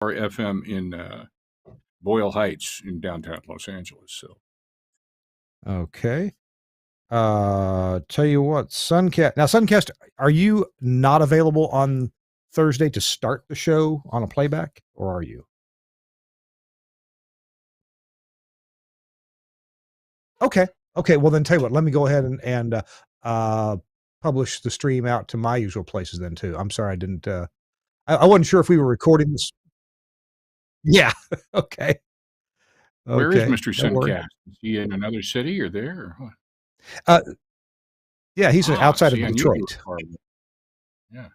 FM in Boyle Heights in downtown Los Angeles. So, okay. Tell you what, Suncast. Now, Suncast, are you not available on Thursday to start the show on a playback, or are you? Okay. Well, then tell you what, let me go ahead and publish the stream out to my usual places then too. I'm sorry I didn't. I wasn't sure if we were recording this. Yeah. Okay. Where is Mr. Suncast? Is he in another city or there? Or what? Yeah, he's outside of Detroit. Yeah.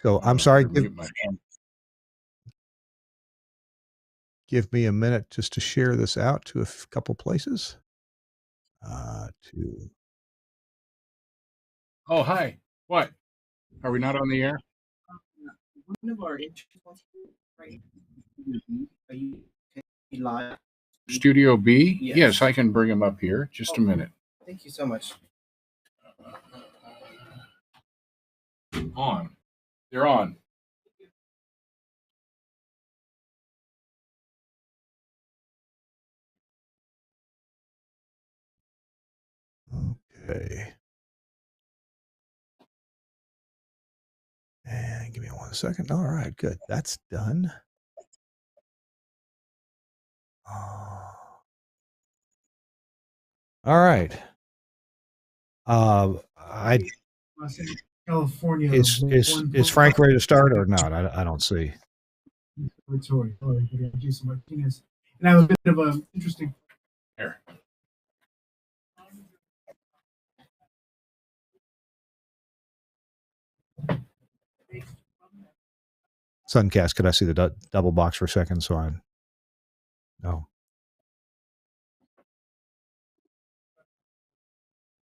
So I'm sorry. Give me a minute just to share this out to a couple places. Oh, hi. What? Are we not on the air? One of our right? Are you live? Studio B? Yes, I can bring him up here. Just a minute. Thank you so much. On. They're on. Okay. And give me 1 second. All right, good. That's done. All right. California. Is Frank ready to start or not? I don't see. Sorry, Jason Martinez. And I have a bit of an interesting. Here. Suncast, could I see the double box for a second? So I no.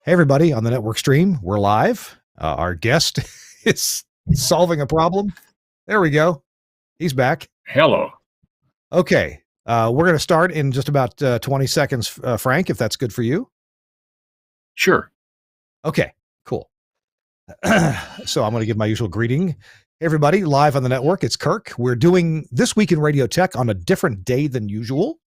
Hey, everybody on the network stream. We're live. Our guest is solving a problem. There we go. He's back. Hello. Okay. We're going to start in just about 20 seconds, Frank, if that's good for you. Sure. Okay, cool. So I'm going to give my usual greeting. Hey, everybody, live on the network. It's Kirk. We're doing This Week in Radio Tech on a different day than usual.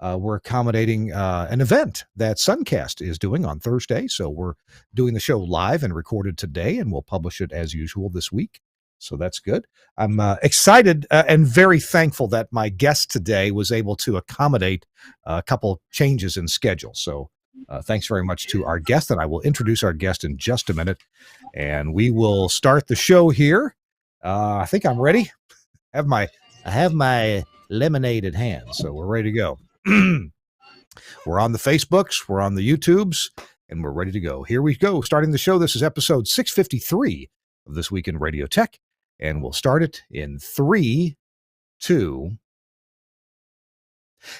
We're accommodating an event that Suncast is doing on Thursday. So we're doing the show live and recorded today, and we'll publish it as usual this week. So that's good. I'm excited and very thankful that my guest today was able to accommodate a couple changes in schedule. So thanks very much to our guest, and I will introduce our guest in just a minute. And we will start the show here. I think I'm ready. I have my lemonade at hand, so we're ready to go. We're on the Facebooks, we're on the YouTubes, and we're ready to go. Here we go, starting the show. This is episode 653 of This Week in Radio Tech, and we'll start it in 3, 2.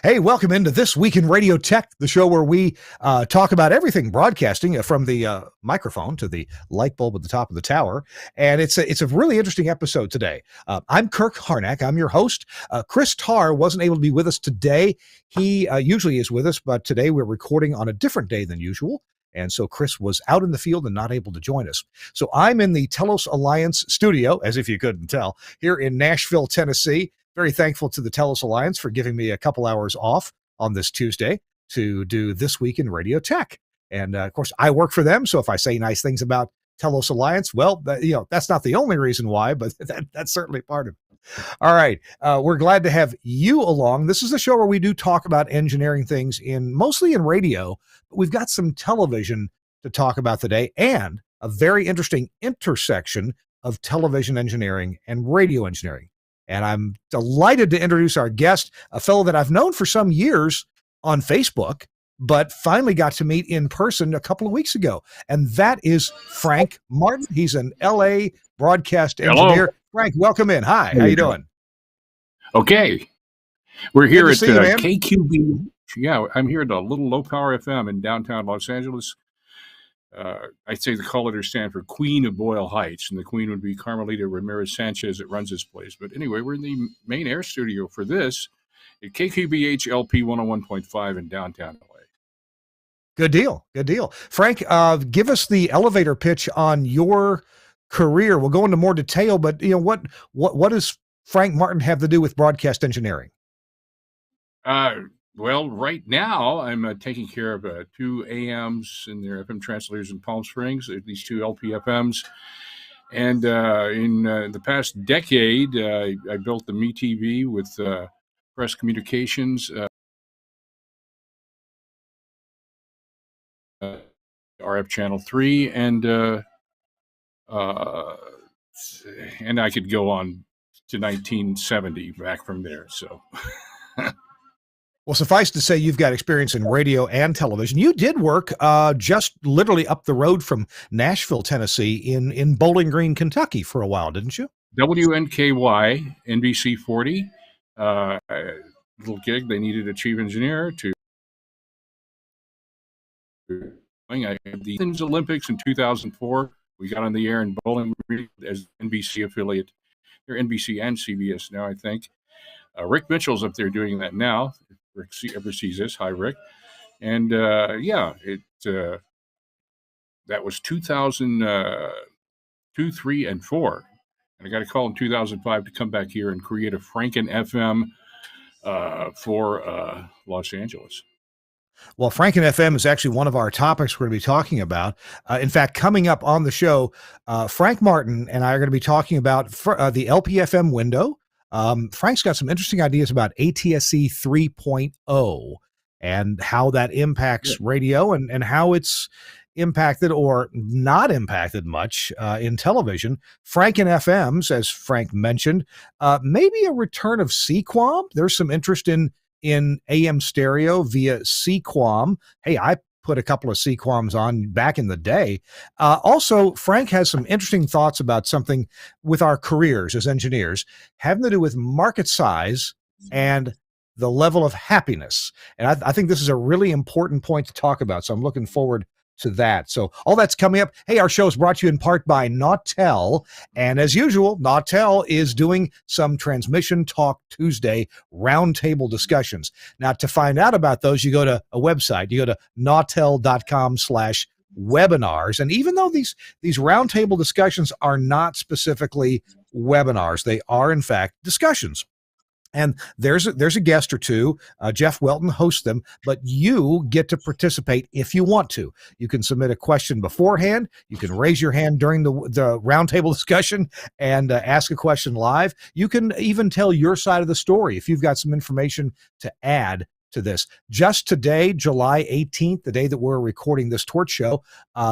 Hey, welcome into This Week in Radio Tech, the show where we talk about everything broadcasting, from the microphone to the light bulb at the top of the tower. And it's a really interesting episode today. I'm Kirk Harnack. I'm your host. Chris Tarr wasn't able to be with us today. He usually is with us, but today we're recording on a different day than usual. And so Chris was out in the field and not able to join us. So I'm in the Telos Alliance studio, as if you couldn't tell, here in Nashville, Tennessee. Very thankful to the Telos Alliance for giving me a couple hours off on this Tuesday to do This Week in Radio Tech. And of course, I work for them. So if I say nice things about Telos Alliance, well, that's not the only reason why, but that's certainly part of it. All right. We're glad to have you along. This is the show where we do talk about engineering things mostly in radio, but we've got some television to talk about today and a very interesting intersection of television engineering and radio engineering. And I'm delighted to introduce our guest, a fellow that I've known for some years on Facebook, but finally got to meet in person a couple of weeks ago. And that is Frank Martin. He's an LA broadcast engineer. Hello. Frank, welcome in. Hi, how you doing? Okay. We're here at you, KQB. Yeah, I'm here at a little low power FM in downtown Los Angeles. I'd say the caller stand for Queen of Boyle Heights, and the Queen would be Carmelita Ramirez Sanchez that runs this place. But anyway, we're in the main air studio for this at KQBH LP 101.5 in downtown LA. Good deal. Good deal. Frank, give us the elevator pitch on your career. We'll go into more detail, but what is Frank Martin have to do with broadcast engineering? Well, right now I'm taking care of 2 AMs and their FM translators in Palm Springs, these 2 LPFMs. And in the past decade, I built the MeTV with Press Communications, RF Channel 3, and I could go on to 1970 back from there. So, Well, suffice to say, you've got experience in radio and television. You did work just literally up the road from Nashville, Tennessee, in Bowling Green, Kentucky, for a while, didn't you? WNKY, NBC 40, little gig. They needed a chief engineer to. I had the Athens Olympics in 2004. We got on the air in Bowling Green as NBC affiliate. They're NBC and CBS now, I think. Rick Mitchell's up there doing that now. If Rick ever sees this, hi Rick. And that was 2002, 3, and 4. And I got a call in 2005 to come back here and create a Franken FM for Los Angeles. Well, Franken FM is actually one of our topics we're going to be talking about. In fact, coming up on the show, Frank Martin and I are going to be talking about the LPFM window. Frank's got some interesting ideas about ATSC 3.0 and how that impacts radio and how it's impacted or not impacted much in television. Franken FMs, as Frank mentioned, maybe a return of CQAM. There's some interest in AM stereo via CQAM. Hey, I put a couple of CQAMs on back in the day. Also, Frank has some interesting thoughts about something with our careers as engineers having to do with market size and the level of happiness. And I think this is a really important point to talk about. So I'm looking forward to that. So all that's coming up. Hey, our show is brought to you in part by Nautel. And as usual, Nautel is doing some Transmission Talk Tuesday roundtable discussions. Now, to find out about those, you go to a website. You go to nautel.com/webinars. And even though these roundtable discussions are not specifically webinars, they are, in fact, discussions. And there's a guest or two. Jeff Welton hosts them, but you get to participate if you want to. You can submit a question beforehand. You can raise your hand during the roundtable discussion and ask a question live. You can even tell your side of the story if you've got some information to add to this. Just today, July 18th, the day that we're recording this TWiRT show,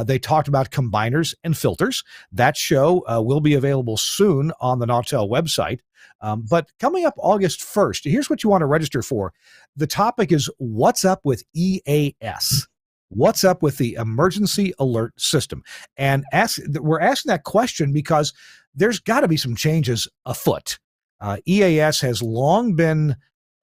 they talked about combiners and filters. That show will be available soon on the Nautel website. But coming up August 1st, here's what you want to register for. The topic is what's up with EAS? What's up with the Emergency Alert System? And we're asking that question because there's got to be some changes afoot. EAS has long been,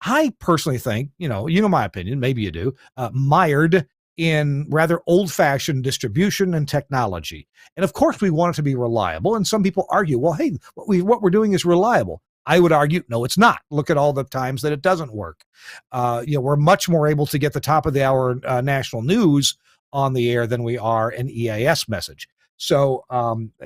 I personally think, you know my opinion, maybe you do, mired in rather old-fashioned distribution and technology. And of course, we want it to be reliable. And some people argue, well, hey, what we're doing is reliable. I would argue, no, it's not. Look at all the times that it doesn't work. We're much more able to get the top of the hour national news on the air than we are an EAS message. So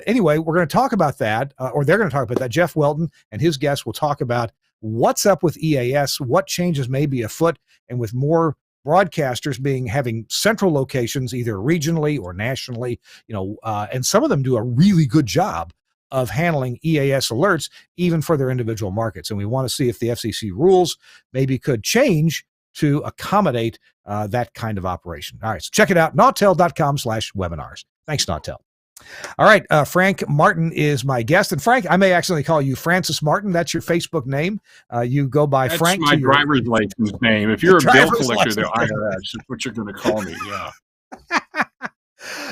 anyway, we're going to talk about that, or they're going to talk about that. Jeff Welton and his guests will talk about what's up with EAS, what changes may be afoot, and with more broadcasters having central locations, either regionally or nationally, and some of them do a really good job of handling EAS alerts, even for their individual markets. And we want to see if the FCC rules maybe could change to accommodate that kind of operation. All right, so check it out, nautel.com/webinars. Thanks, Nautel. All right, Frank Martin is my guest. And Frank, I may accidentally call you Francis Martin. That's your Facebook name. You go by That's Frank. That's my driver's license name. If you're a bill collector, the IRS, that's what you're going to call me, yeah.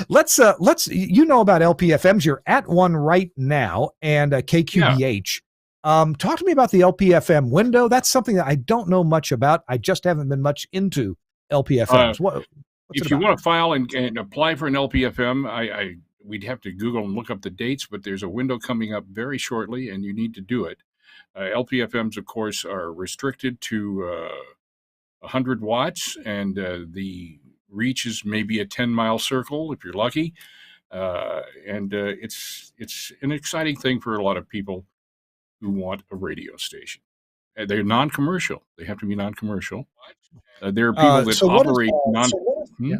Let's about LPFMs. You're at one right now, and KQBH. Yeah. Talk to me about the LPFM window. That's something that I don't know much about. I just haven't been much into LPFMs. If you want to file and apply for an LPFM, we'd have to Google and look up the dates, but there's a window coming up very shortly, and you need to do it. LPFMs, of course, are restricted to 100 watts, and the reach is maybe a 10-mile circle if you're lucky. It's an exciting thing for a lot of people who want a radio station. They're non-commercial. They have to be non-commercial. There are people that So what is operate non. yeah.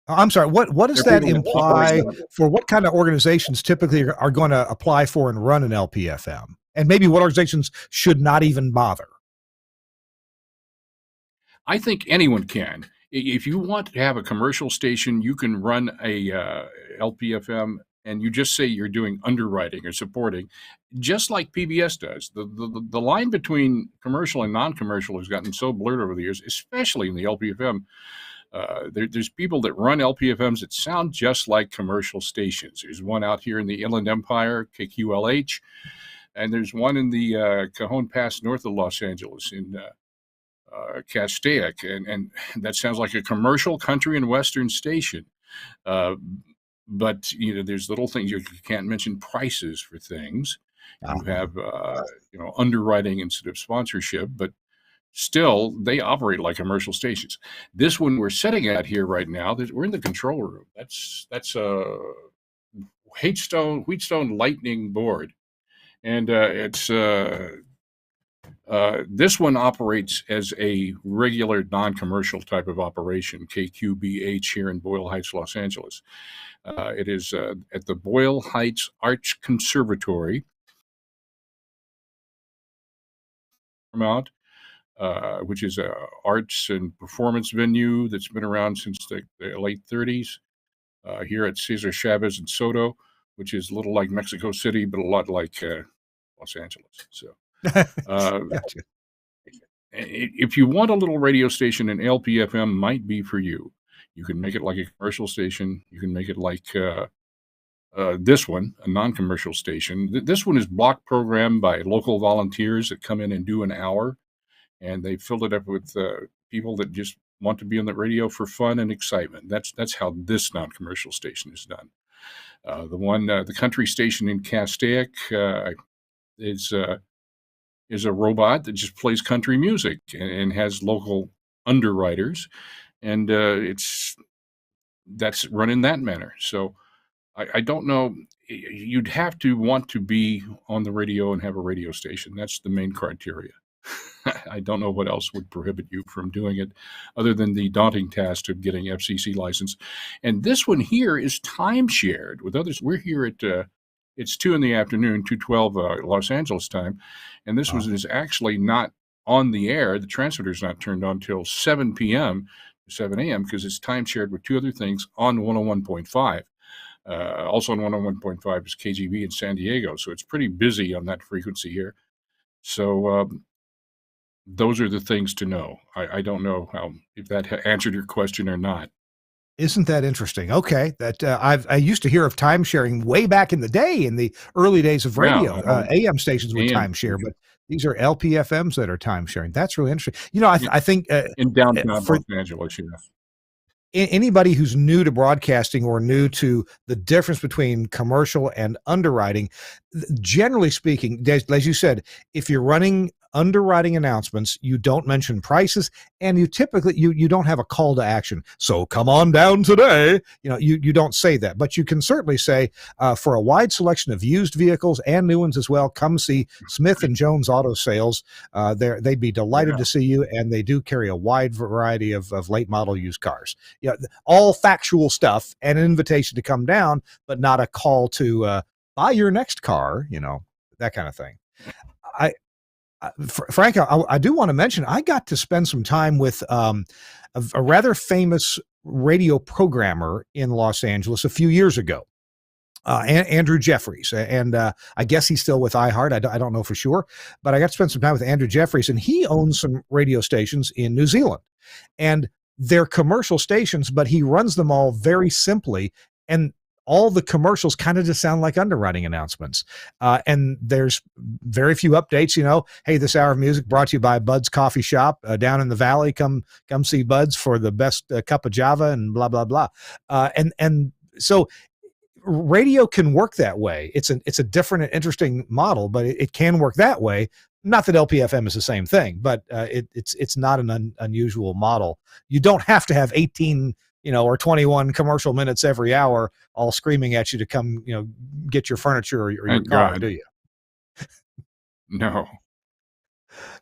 I'm sorry. What does There are that people that operate imply for what kind of organizations typically are going to apply for and run an LPFM, and maybe what organizations should not even bother? I think anyone can. If you want to have a commercial station, you can run a LPFM, and you just say you're doing underwriting or supporting, just like PBS does. The line between commercial and non-commercial has gotten so blurred over the years, especially in the LPFM. There's people that run LPFMs that sound just like commercial stations. There's one out here in the Inland Empire, KQLH, and there's one in the Cajon Pass north of Los Angeles in Castaic, and that sounds like a commercial country and western station. But there's little things you can't mention prices for things. You have underwriting instead of sponsorship, but still they operate like commercial stations. This one we're sitting at here right now, we're in the control room. That's a Wheatstone Lightning board, and it's this one operates as a regular non-commercial type of operation, KQBH here in Boyle Heights, Los Angeles. It is at the Boyle Heights Arts Conservatory, which is an arts and performance venue that's been around since the late 30s, here at Cesar Chavez and Soto, which is a little like Mexico City, but a lot like Los Angeles. So Gotcha. if you want a little radio station, an LPFM might be for you. You can make it like a commercial station. You can make it like this one, a non-commercial station. This one is block programmed by local volunteers that come in and do an hour, and they filled it up with people that just want to be on the radio for fun and excitement. That's how this non-commercial station is done. The country station in Castaic is a robot that just plays country music and has local underwriters, and that's run in that manner. So I don't know. You'd have to want to be on the radio and have a radio station. That's the main criteria. I don't know what else would prohibit you from doing it other than the daunting task of getting FCC license. And this one here is time shared with others. We're here at it's 2 p.m, 2:12 Los Angeles time, and this one is actually not on the air. The transmitter's not turned on till 7 p.m. to 7 a.m. because it's time shared with two other things on 101.5. Also on 101.5 is KGB in San Diego, so it's pretty busy on that frequency here. So those are the things to know. I don't know if that answered your question or not. Isn't that interesting? Okay, that I used to hear of time sharing way back in the day, in the early days of radio. AM stations would time share, but these are LPFMs that are time sharing. That's really interesting. I think in downtown Los Angeles, anybody who's new to broadcasting or new to the difference between commercial and underwriting, generally speaking, as you said, if you're running underwriting announcements, you don't mention prices, and you typically you don't have a call to action. So come on down today. You don't say that, but you can certainly say for a wide selection of used vehicles and new ones as well, come see Smith and Jones Auto Sales. They'd be delighted to see you, and they do carry a wide variety of late model used cars. All factual stuff and an invitation to come down, but not a call to buy your next car. That kind of thing. Frank, I do want to mention, I got to spend some time with a rather famous radio programmer in Los Angeles a few years ago, Andrew Jeffries. And I guess he's still with iHeart. I don't know for sure, but I got to spend some time with Andrew Jeffries, and he owns some radio stations in New Zealand. And they're commercial stations, but he runs them all very simply. And all the commercials kind of just sound like underwriting announcements. And there's very few updates, hey, this hour of music brought to you by Bud's Coffee Shop down in the valley. Come see Bud's for the best cup of Java and blah, blah, blah. And so radio can work that way. It's a different and interesting model, but it can work that way. Not that LPFM is the same thing, but it's not an unusual model. You don't have to have 18 or 21 commercial minutes every hour, all screaming at you to come, get your furniture or your car, do you? No.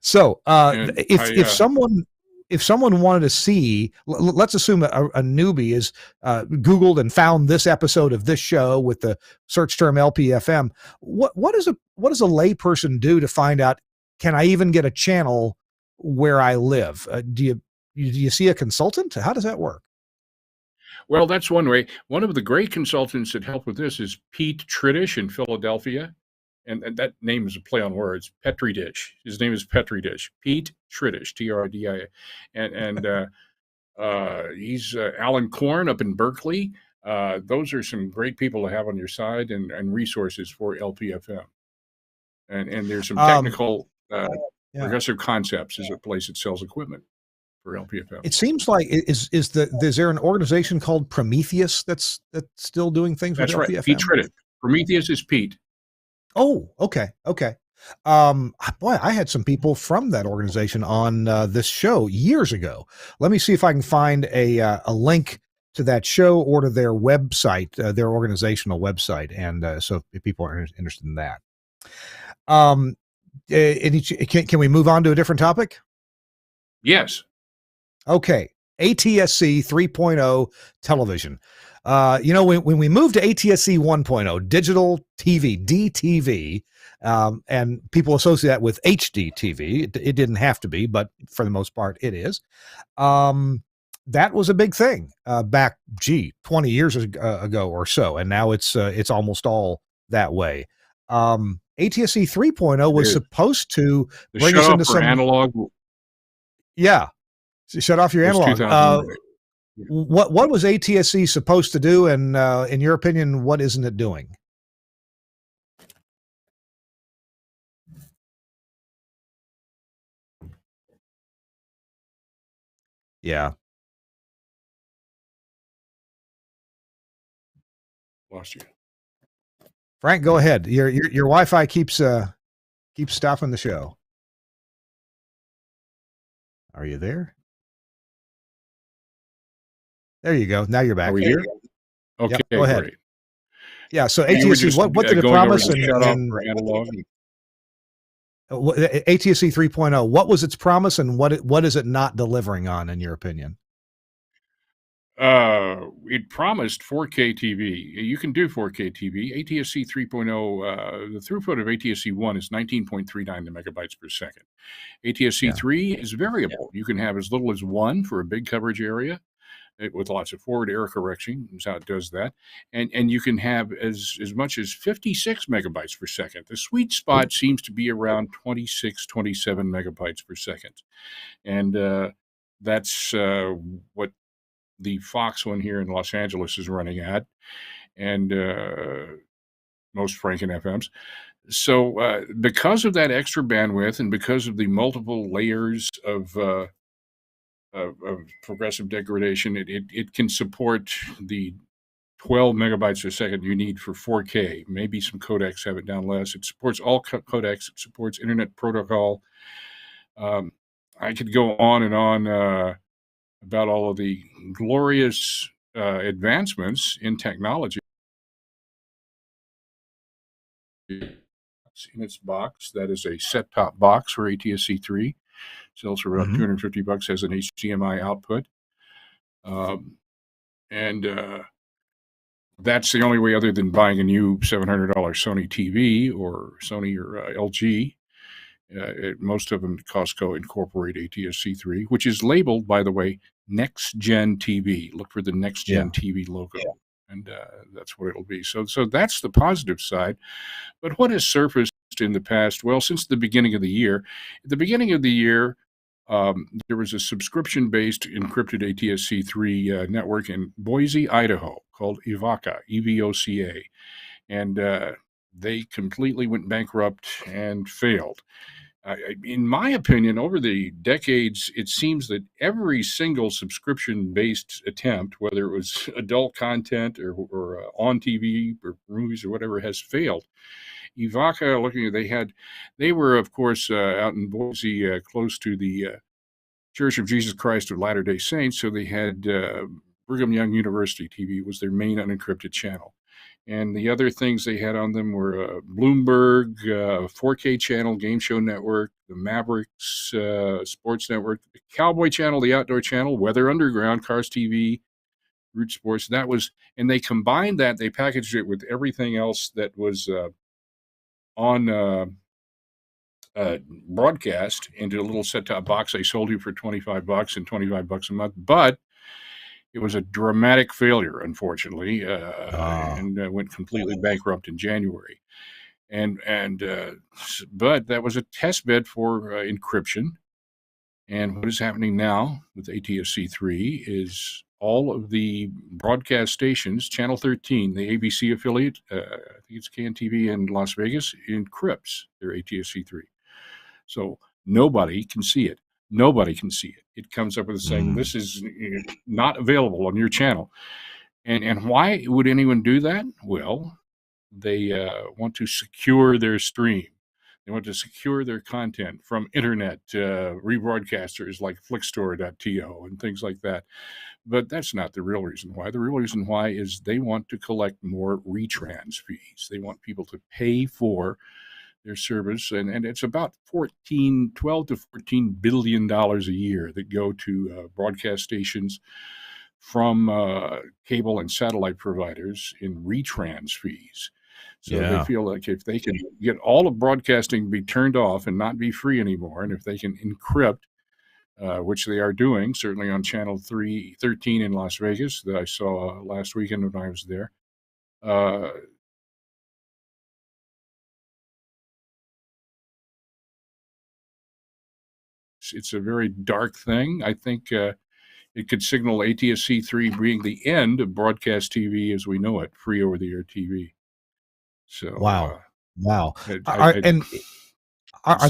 So And if someone wanted to see, let's assume a newbie is Googled and found this episode of this show with the search term LPFM. What does a layperson do to find out? Can I even get a channel where I live? Do you see a consultant? How does that work? well, that's one way. One of the great consultants that help with this is Pete Tritish in Philadelphia. And that name is a play on words. Petri Dish. His name is Petri Dish. Pete Tritish, Tridie, and he's Alan Korn up in Berkeley. Those are some great people to have on your side and resources for LPFM. And there's some technical Yeah. Progressive Concepts is a place that sells equipment for LPFM. It seems like is there an organization called Prometheus that's still doing things That's with right. LPFM? Pete Tritish. Prometheus is Pete. Oh, okay. Boy, I had some people from that organization on this show years ago. Let me see if I can find a link to that show or to their website, their organizational website, and so if people are interested in that. Can we move on to a different topic? Yes. Okay. ATSC 3.0 television. When we moved to ATSC 1.0, digital TV, DTV, and people associate that with HD TV. It didn't have to be, but for the most part, it is. That was a big thing back, 20 years ago or so, and now it's almost all that way. ATSC 3.0 was supposed to bring us into some analog. Yeah, shut off your analog. What was ATSC supposed to do, and in your opinion, what isn't it doing? Yeah. Lost you. Frank, go ahead. Your Wi-Fi keeps stopping the show. Are you there? There you go. Now you're back. Are we here? Okay, yep, go ahead. Great. Yeah. So ATSC, what did it promise? And analog. ATSC 3.0, what was its promise, and what is it not delivering on, in your opinion? It promised 4K TV. You can do 4K TV. ATSC 3.0, the throughput of ATSC 1 is 19.39 megabytes per second. ATSC 3 is variable. You can have as little as 1 for a big coverage area with lots of forward error correction. Is how it does that. And you can have as much as 56 megabytes per second. The sweet spot seems to be around 26, 27 megabytes per second. And that's what the Fox one here in Los Angeles is running at, and most Franken FMs. So because of that extra bandwidth and because of the multiple layers of progressive degradation, it can support the 12 megabytes a second you need for 4K. Maybe some codecs have it down less. It supports all codecs. It supports Internet Protocol. I could go on and on about all of the glorious advancements in technology in its box. That is a set-top box for ATSC 3. Sells for about $250, has an HDMI output. And that's the only way other than buying a new $700 Sony TV or Sony or LG. Most of them, Costco, incorporate ATSC 3, which is labeled, by the way, Next Gen TV. Look for the Next Gen TV logo, and that's what it'll be. So that's the positive side. But what has surfaced in the past? Well, since the beginning of the year, at the beginning of the year, there was a subscription-based encrypted ATSC 3 network in Boise, Idaho, called Evoca, EVOCA, and they completely went bankrupt and failed. In my opinion, over the decades, it seems that every single subscription-based attempt, whether it was adult content or on TV or movies or whatever, has failed. Evoca, they were, of course, out in Boise, close to the Church of Jesus Christ of Latter-day Saints, so they had Brigham Young University TV was their main unencrypted channel. And the other things they had on them were Bloomberg, 4K channel, Game Show Network, the Mavericks Sports Network, the Cowboy Channel, the Outdoor Channel, Weather Underground, Cars TV, Root Sports. That was, and they combined that. They packaged it with everything else that was on broadcast into a little set-top box they sold you for $25 and $25 a month. But it was a dramatic failure, unfortunately, and went completely bankrupt in January. But that was a test bed for encryption. And what is happening now with ATSC3 is all of the broadcast stations, Channel 13, the ABC affiliate, I think it's KNTV in Las Vegas, encrypts their ATSC3. So nobody can see it. Nobody can see it. It comes up with saying, this is not available on your channel. And why would anyone do that? Well, they want to secure their stream. They want to secure their content from internet rebroadcasters like Flickstore.to and things like that. But that's not the real reason why. The real reason why is they want to collect more retrans fees. They want people to pay for their service, and it's about 12 to $14 billion a year that go to broadcast stations from cable and satellite providers in retrans fees. So they feel like if they can get all of broadcasting be turned off and not be free anymore, and if they can encrypt, which they are doing, certainly on Channel 13 in Las Vegas that I saw last weekend when I was there, it's a very dark thing. I think it could signal ATSC3 being the end of broadcast TV as we know it, free over-the-air TV. So wow. Are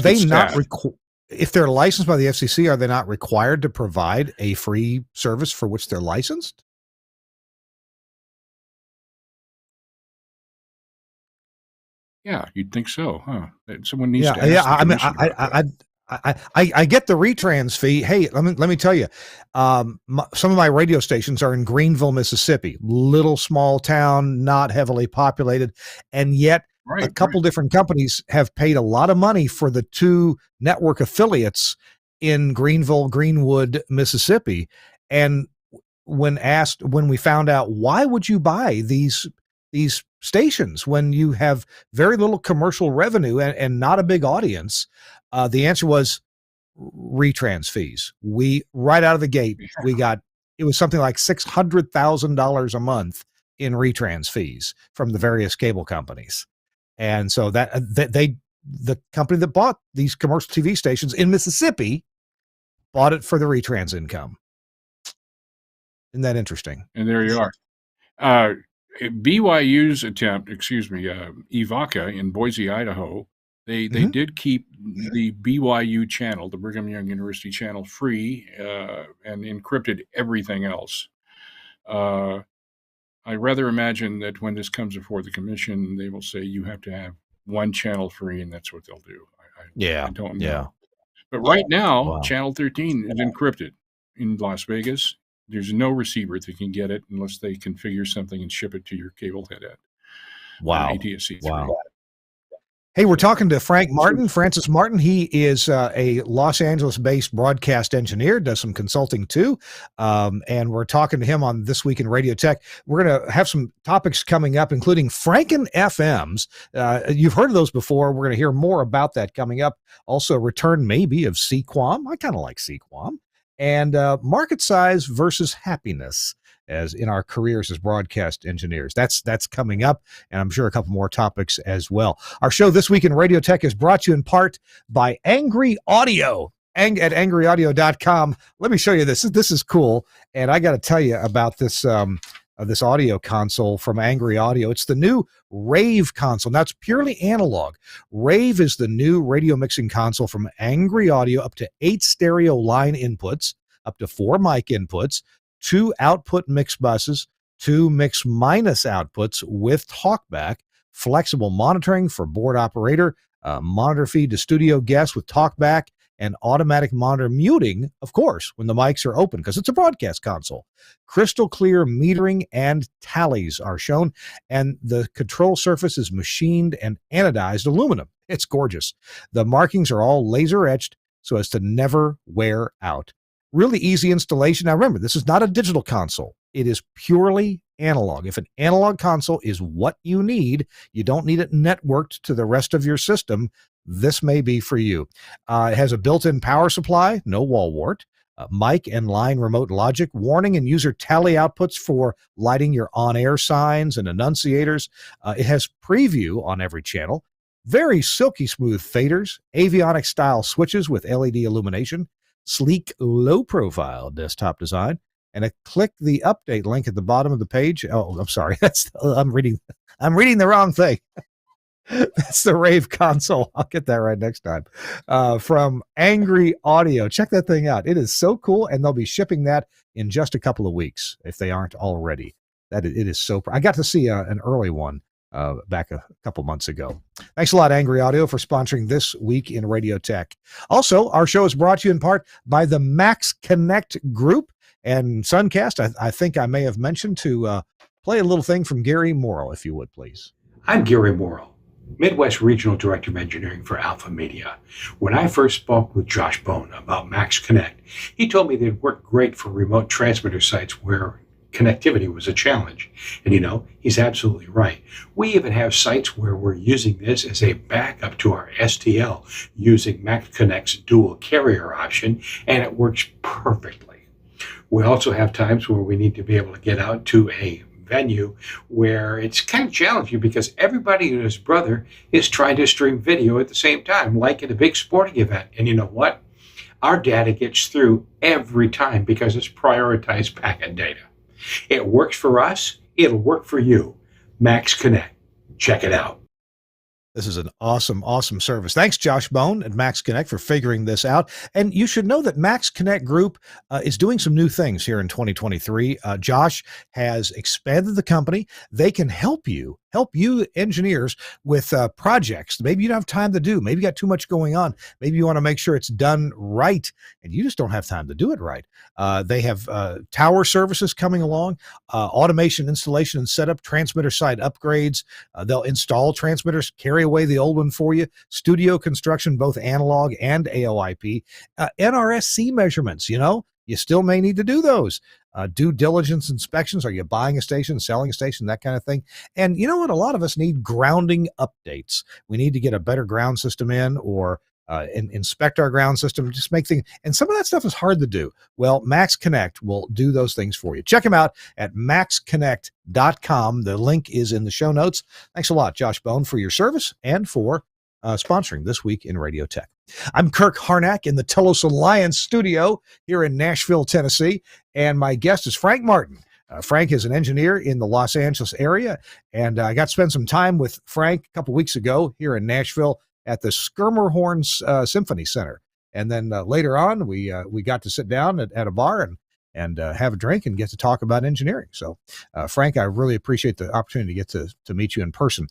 they not if they're licensed by the FCC, are they not required to provide a free service for which they're licensed? Yeah, you'd think so, huh? Someone needs to ask. I mean, I get the retrans fee. Hey, let me tell you, some of my radio stations are in Greenville, Mississippi, little small town, not heavily populated, and yet a couple different companies have paid a lot of money for the two network affiliates in Greenville, Greenwood, Mississippi. And when we found out, why would you buy these stations when you have very little commercial revenue and not a big audience, the answer was retrans fees. We right out of the gate, it was something like $600,000 a month in retrans fees from the various cable companies. And so the company that bought these commercial TV stations in Mississippi bought it for the retrans income. Isn't that interesting? And there you are. BYU's attempt, EVACA in Boise, Idaho, they did keep the BYU channel, the Brigham Young University channel, free and encrypted everything else. I rather imagine that when this comes before the commission, they will say you have to have one channel free, and that's what they'll do. I don't know. Yeah. But right now, Channel 13 is encrypted in Las Vegas. There's no receiver that can get it unless they configure something and ship it to your cable headend. Wow. ATSC3. Wow. Hey, we're talking to Francis Martin. He is a Los Angeles-based broadcast engineer, does some consulting too, and we're talking to him on This Week in Radio Tech. We're going to have some topics coming up, including Franken FMs. You've heard of those before. We're going to hear more about that coming up. Also, return maybe of CQAM. I kind of like CQAM. And market size versus happiness as in our careers as broadcast engineers. That's coming up, and I'm sure a couple more topics as well. Our show This Week in Radio Tech is brought to you in part by Angry Audio at angryaudio.com. Let me show you this. This is cool, and I got to tell you about this this audio console from Angry Audio. It's the new Rave console. Now, it's purely analog. Rave is the new radio mixing console from Angry Audio, up to 8 stereo line inputs, up to 4 mic inputs, 2 output mix buses, 2 mix minus outputs with talkback, flexible monitoring for board operator, monitor feed to studio guests with talkback, and automatic monitor muting, of course, when the mics are open, because it's a broadcast console. Crystal clear metering and tallies are shown, and the control surface is machined and anodized aluminum. It's gorgeous. The markings are all laser etched so as to never wear out. Really easy installation. Now remember, this is not a digital console. It is purely analog. If an analog console is what you need, you don't need it networked to the rest of your system, this may be for you. It has a built-in power supply, no wall wart, mic and line remote logic, warning and user tally outputs for lighting your on-air signs and annunciators. It has preview on every channel, very silky smooth faders, avionic style switches with LED illumination, sleek low profile desktop design, and click the update link at the bottom of the page. Oh, I'm sorry. I'm reading the wrong thing. That's the Rave console. I'll get that right next time. From Angry Audio. Check that thing out. It is so cool, and they'll be shipping that in just a couple of weeks if they aren't already. It is so. I got to see an early one back a couple months ago. Thanks a lot, Angry Audio, for sponsoring This Week in Radio Tech. Also, our show is brought to you in part by the Max Connect Group and Suncast. I think I may have mentioned to play a little thing from Gary Morrill, if you would, please. I'm Gary Morrill, Midwest Regional Director of Engineering for Alpha Media. When I first spoke with Josh Bone about Max Connect, he told me they'd work great for remote transmitter sites where connectivity was a challenge. And he's absolutely right. We even have sites where we're using this as a backup to our STL using Max Connect's dual carrier option, and it works perfectly. We also have times where we need to be able to get out to a venue where it's kind of challenging because everybody and his brother is trying to stream video at the same time, like at a big sporting event. And you know what? Our data gets through every time because it's prioritized packet data. It works for us. It'll work for you. Max Connect. Check it out. This is an awesome, awesome service. Thanks, Josh Bone at Max Connect, for figuring this out. And you should know that Max Connect Group is doing some new things here in 2023. Josh has expanded the company. They can help you engineers with projects maybe you don't have time to do. Maybe you got too much going on. Maybe you want to make sure it's done right, and you just don't have time to do it right. They have tower services coming along, automation, installation, and setup, transmitter side upgrades. They'll install transmitters, carry away the old one for you, studio construction, both analog and AOIP, NRSC measurements, you still may need to do those. Due diligence inspections. Are you buying a station, selling a station, that kind of thing? And you know what? A lot of us need grounding updates. We need to get a better ground system in, or inspect our ground system, just make things. And some of that stuff is hard to do. Well, Max Connect will do those things for you. Check them out at maxconnect.com. The link is in the show notes. Thanks a lot, Josh Bone, for your service and for sponsoring This Week in Radio Tech. I'm Kirk Harnack in the Telos Alliance studio here in Nashville, Tennessee, and my guest is Frank Martin. Frank is an engineer in the Los Angeles area, and I got to spend some time with Frank a couple weeks ago here in Nashville at the Schermerhorn Symphony Center. And then later on, we got to sit down at a bar and have a drink and get to talk about engineering. So, Frank, I really appreciate the opportunity to get to meet you in person.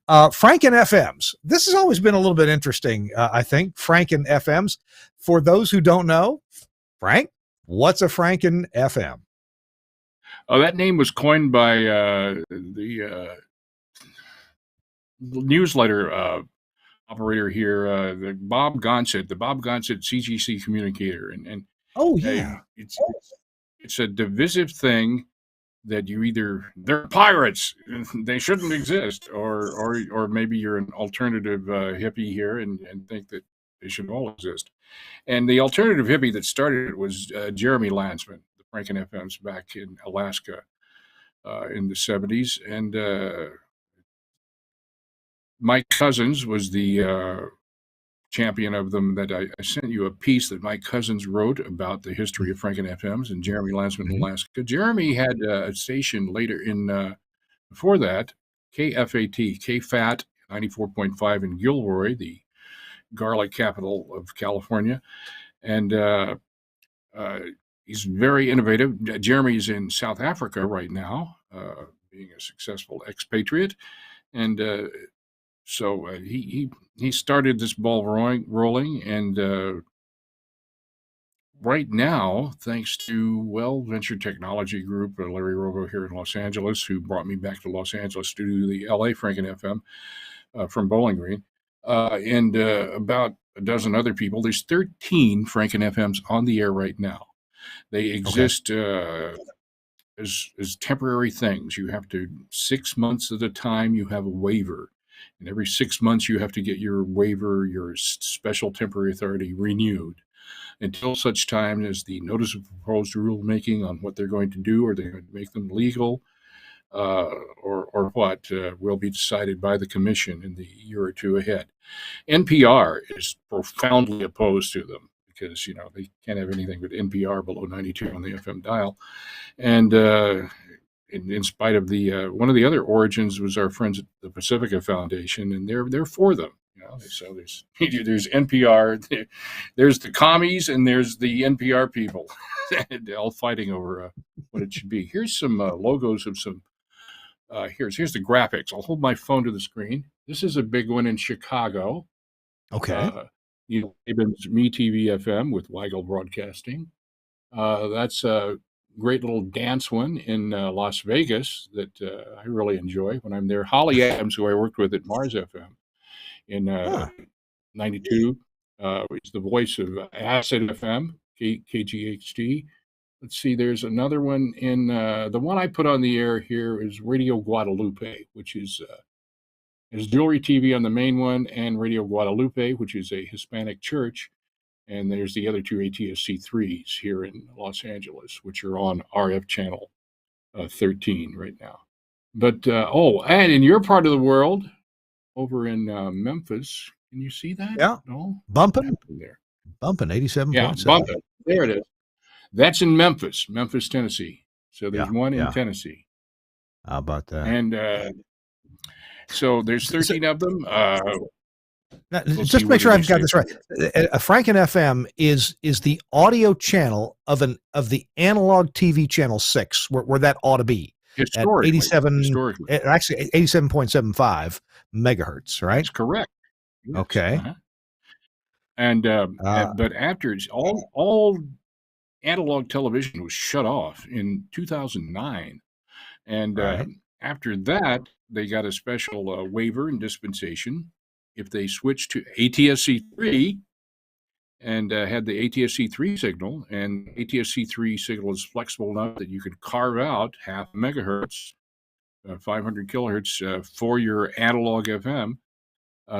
Franken FMs. This has always been a little bit interesting, I think, Franken FMs. For those who don't know, Frank, what's a Franken FM? That name was coined by the newsletter operator here, the Bob Gonset CGC communicator. And oh, yeah. It's a divisive thing that they're pirates, they shouldn't exist, or maybe you're an alternative hippie here and think that they should all exist. And the alternative hippie that started it was Jeremy Lansman, the Franken FMs back in Alaska in the 70s. And Mike Cousins was the champion of them. That I sent you a piece that Mike Cousins wrote about the history of Franken FMs and Jeremy Lansman in Alaska. Jeremy had a station later before that, KFAT 94.5 in Gilroy, the garlic capital of California. And he's very innovative. Jeremy's in South Africa right now, being a successful expatriate. And so he started this ball rolling, and right now, thanks to, Venture Technology Group, Larry Rogo here in Los Angeles, who brought me back to Los Angeles to do the LA Franken FM from Bowling Green, and about a dozen other people. There's 13 Franken FMs on the air right now. They exist as temporary things. You have to 6 months at a time. You have a waiver, and every 6 months you have to get your waiver, your special temporary authority renewed until such time as the notice of proposed rulemaking on what they're going to do, or they're going to make them legal, or what, will be decided by the commission in the year or two ahead. NPR is profoundly opposed to them because they can't have anything but NPR below 92 on the FM dial, and in spite of the one of the other origins was our friends at the Pacifica Foundation, and they're for them. So there's NPR, there's the commies, and there's the NPR people, and all fighting over what it should be. Here's some logos of some. Here's the graphics. I'll hold my phone to the screen. This is a big one in Chicago. Okay. Abrams Me TV FM with Weigel Broadcasting. That's a great little dance one in Las Vegas that I really enjoy when I'm there. Holly Adams, who I worked with at Mars FM in 92, is the voice of Acid FM, KGHT. Let's see, there's another one in the one I put on the air here is Radio Guadalupe, which is Jewelry TV on the main one, and Radio Guadalupe, which is a Hispanic church. And there's the other two ATSC3s here in Los Angeles, which are on RF channel 13 right now. But, and in your part of the world, over in Memphis, can you see that? Yeah. No? Bumping there. Bumping 87.7. Yeah, bumping. There it is. That's in Memphis, Tennessee. So there's one in Tennessee. How about that? And so there's 13 of them. Just to make sure I've got this right. A Franken FM is the audio channel of the analog TV channel 6, where that ought to be. Historically. Actually 87.75 megahertz, right? That's correct. Yes. Okay. Uh-huh. And but after all analog television was shut off in 2009, and after that they got a special waiver and dispensation if they switched to ATSC3 and had the ATSC3 signal, and ATSC3 signal is flexible enough that you could carve out half a megahertz, 500 kilohertz for your analog FM.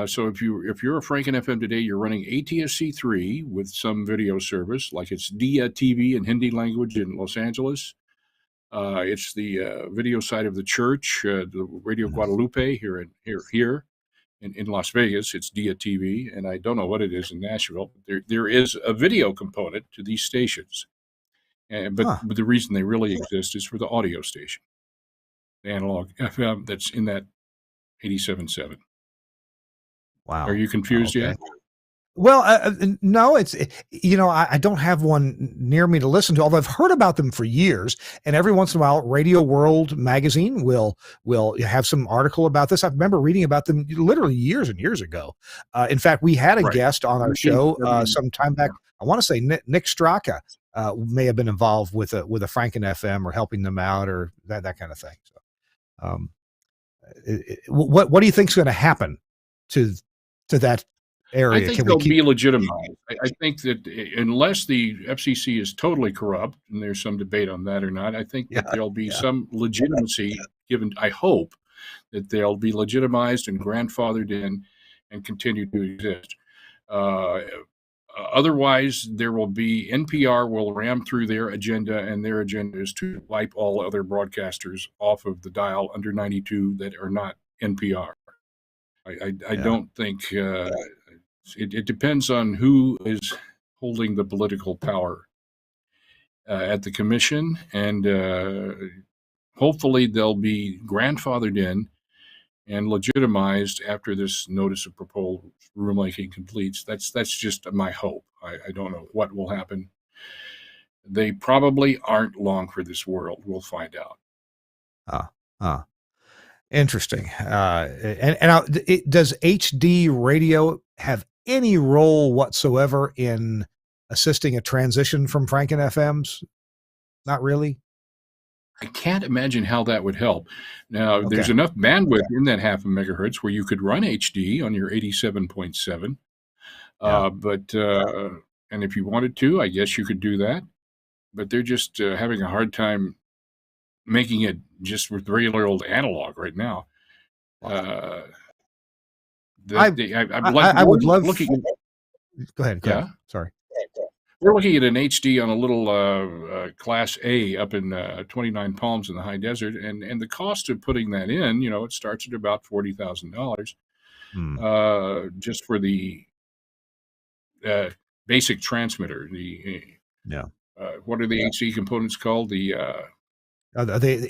So if you're a Franken FM today, you're running ATSC3 with some video service, like it's Dia TV in Hindi language in Los Angeles. It's the video side of the church, the Radio Guadalupe here in Las Vegas. It's Dia TV, and I don't know what it is in Nashville. There is a video component to these stations, but the reason they really exist is for the audio station, the analog FM that's in that 87.7. Wow. Are you confused yet? Well, no, it's, I don't have one near me to listen to, although I've heard about them for years. And every once in a while, Radio World magazine will have some article about this. I remember reading about them literally years and years ago. In fact, we had a guest on our show some time back. I want to say Nick Straka may have been involved with a Franken FM or helping them out or that kind of thing. So, what do you think is going to happen to that area? I think they'll be legitimized. I think that unless the FCC is totally corrupt, and there's some debate on that or not, I think that there'll be some legitimacy given. I hope that they'll be legitimized and grandfathered in and continue to exist. Otherwise, there will be NPR will ram through their agenda, and their agenda is to wipe all other broadcasters off of the dial under 92 that are not NPR. I don't think it depends on who is holding the political power at the commission, and hopefully they'll be grandfathered in and legitimized after this notice of proposed rulemaking completes. That's just my hope. I don't know what will happen. They probably aren't long for this world. We'll find out. Interesting. Does HD radio have any role whatsoever in assisting a transition from Franken FMs? Not really. I can't imagine how that would help. Now, there's Okay. enough bandwidth in that half a megahertz where you could run HD on your 87.7. Yeah. And if you wanted to, I guess you could do that. But they're just having a hard time making it just with regular old analog right now. I I'm like, I would love. looking. Go ahead. Yeah. Sorry. We're looking at an HD on a little Class A up in 29 Palms in the high desert, and the cost of putting that in, it starts at about $40,000 just for the basic transmitter. Yeah. What are the HC components called? The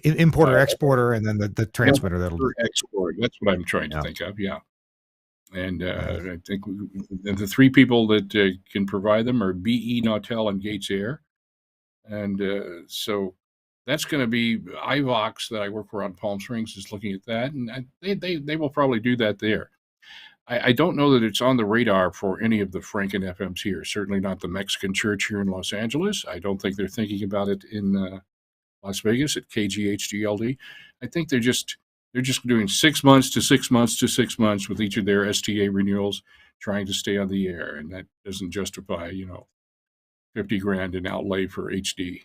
importer exporter, and then the transmitter that'll do. Export. That's what I'm trying to think of. Yeah. And I think the three people that can provide them are BE, Nautel, and Gates Air. And so that's going to be iVox that I work for on Palm Springs is looking at that. And they will probably do that there. I don't know that it's on the radar for any of the Franken FMs here. Certainly not the Mexican Church here in Los Angeles. I don't think they're thinking about it in Las Vegas at KGHGLD. I think they're just doing 6 months to 6 months to 6 months with each of their STA renewals, trying to stay on the air, and that doesn't justify $50,000 in outlay for HD.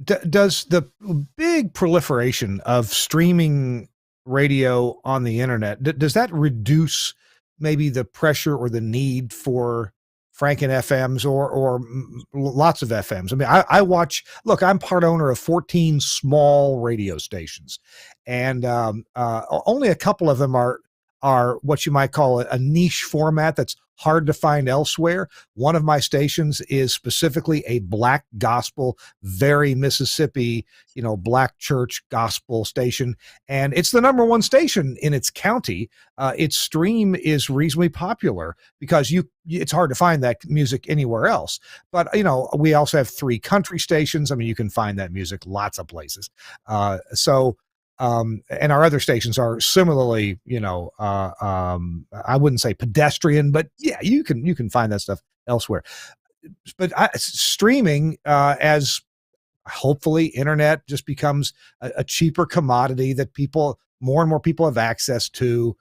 Does the big proliferation of streaming radio on the internet does that reduce maybe the pressure or the need for Franken FMs or lots of FMs? I mean, I watch. Look, I'm part owner of 14 small radio stations, and only a couple of them are what you might call a niche format that's hard to find elsewhere. One of my stations is specifically a black gospel, very Mississippi, black church gospel station, and it's the number one station in its county. Its stream is reasonably popular because it's hard to find that music anywhere else. But we also have 3 country stations. I mean, you can find that music lots of places. And our other stations are similarly, I wouldn't say pedestrian, but yeah, you can find that stuff elsewhere. But streaming, as hopefully internet just becomes a cheaper commodity that more and more people have access to.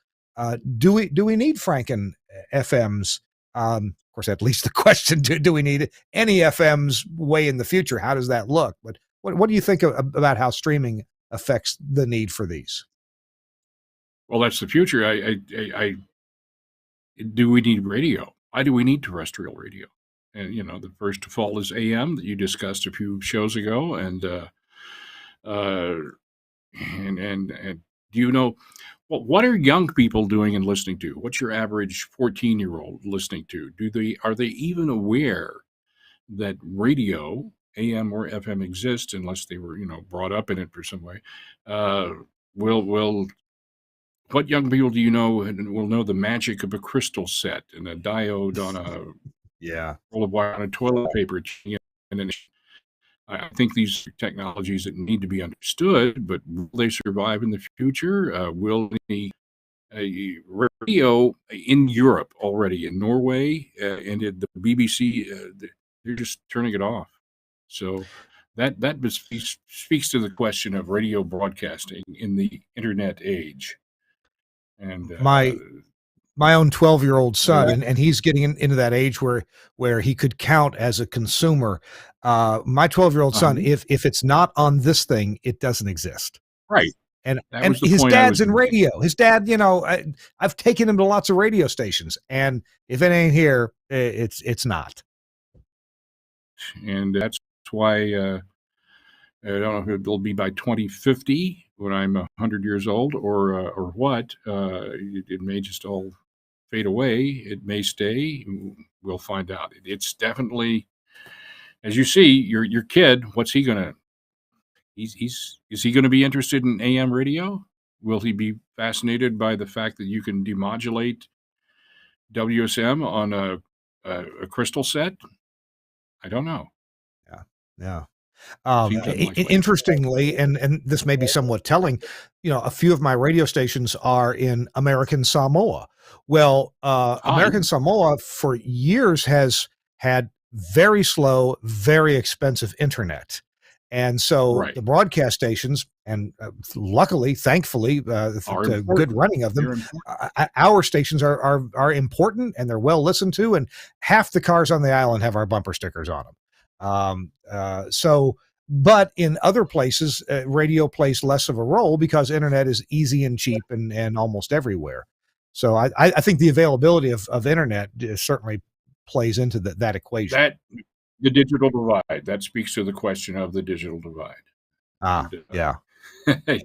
Do we need Franken FMs? Of course, at least the question: Do we need any FMs way in the future? How does that look? But what do you think about how streaming affects the need for these? Well, that's the future. Do we need radio? Why do we need terrestrial radio? And the first default is AM that you discussed a few shows ago, and do you know what are young people doing and listening to? What's your average 14-year-old listening to? Are they even aware that radio, AM or FM, exists unless they were brought up in it for some way? What young people do you know and will know the magic of a crystal set and a diode on a roll of wire on a toilet paper? And I think these are technologies that need to be understood, but will they survive in the future? Will the radio in Europe already, in Norway, and at the BBC, they're just turning it off. So that speaks to the question of radio broadcasting in the internet age. And my own 12-year-old son, and he's getting into that age where he could count as a consumer. My 12-year-old son, if it's not on this thing, it doesn't exist. Right. And his dad's in radio. His dad, I've taken him to lots of radio stations, and if it ain't here, it's not. And that's why I don't know if it'll be by 2050 when I'm 100 years old or what. It may just all fade away. It may stay. We'll find out. It's definitely, as you see, your kid. What's he gonna? Is he going to be interested in AM radio? Will he be fascinated by the fact that you can demodulate WSM on a crystal set? I don't know. Yeah. Interestingly, and this may be somewhat telling, a few of my radio stations are in American Samoa. Well, American Samoa for years has had very slow, very expensive internet. And so Right. the broadcast stations, and luckily, thankfully, Are to good important. running of them, They're important. our stations are important, and they're well listened to. And half the cars on the island have our bumper stickers on them. But in other places, radio plays less of a role because internet is easy and cheap and almost everywhere. So I think the availability of internet certainly plays into that equation. That the digital divide, that speaks to the question of the digital divide. Yeah. And,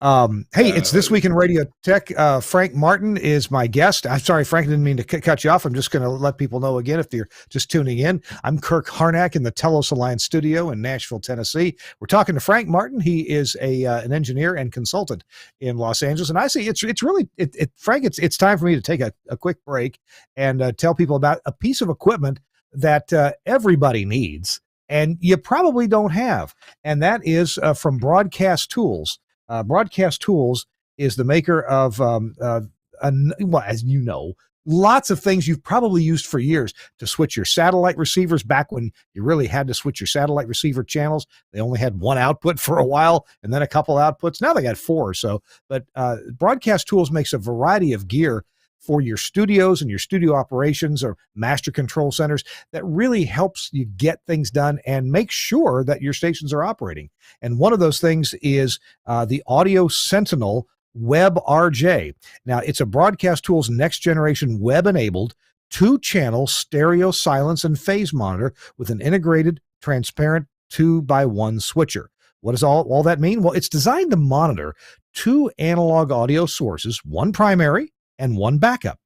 Hey, it's This Week in Radio Tech. Frank Martin is my guest. I'm sorry, Frank, I didn't mean to cut you off. I'm just going to let people know again, if you're just tuning in, I'm Kirk Harnack in the Telos Alliance studio in Nashville, Tennessee. We're talking to Frank Martin. He is an engineer and consultant in Los Angeles. And I say it's really, Frank, it's time for me to take a quick break and tell people about a piece of equipment that everybody needs and you probably don't have. And that is from Broadcast Tools. Broadcast Tools is the maker of, well, as you know, lots of things you've probably used for years to switch your satellite receivers back when you really had to switch your satellite receiver channels. They only had one output for a while and then a couple outputs. Now they got four or so. But Broadcast Tools makes a variety of gear for your studios and your studio operations or master control centers that really helps you get things done and make sure that your stations are operating. And one of those things is the Audio Sentinel WebRJ. Now, it's a Broadcast Tools next generation web-enabled 2-channel stereo silence and phase monitor with an integrated, transparent 2x1 switcher. What does all that mean? Well, it's designed to monitor 2 analog audio sources, one primary and one backup.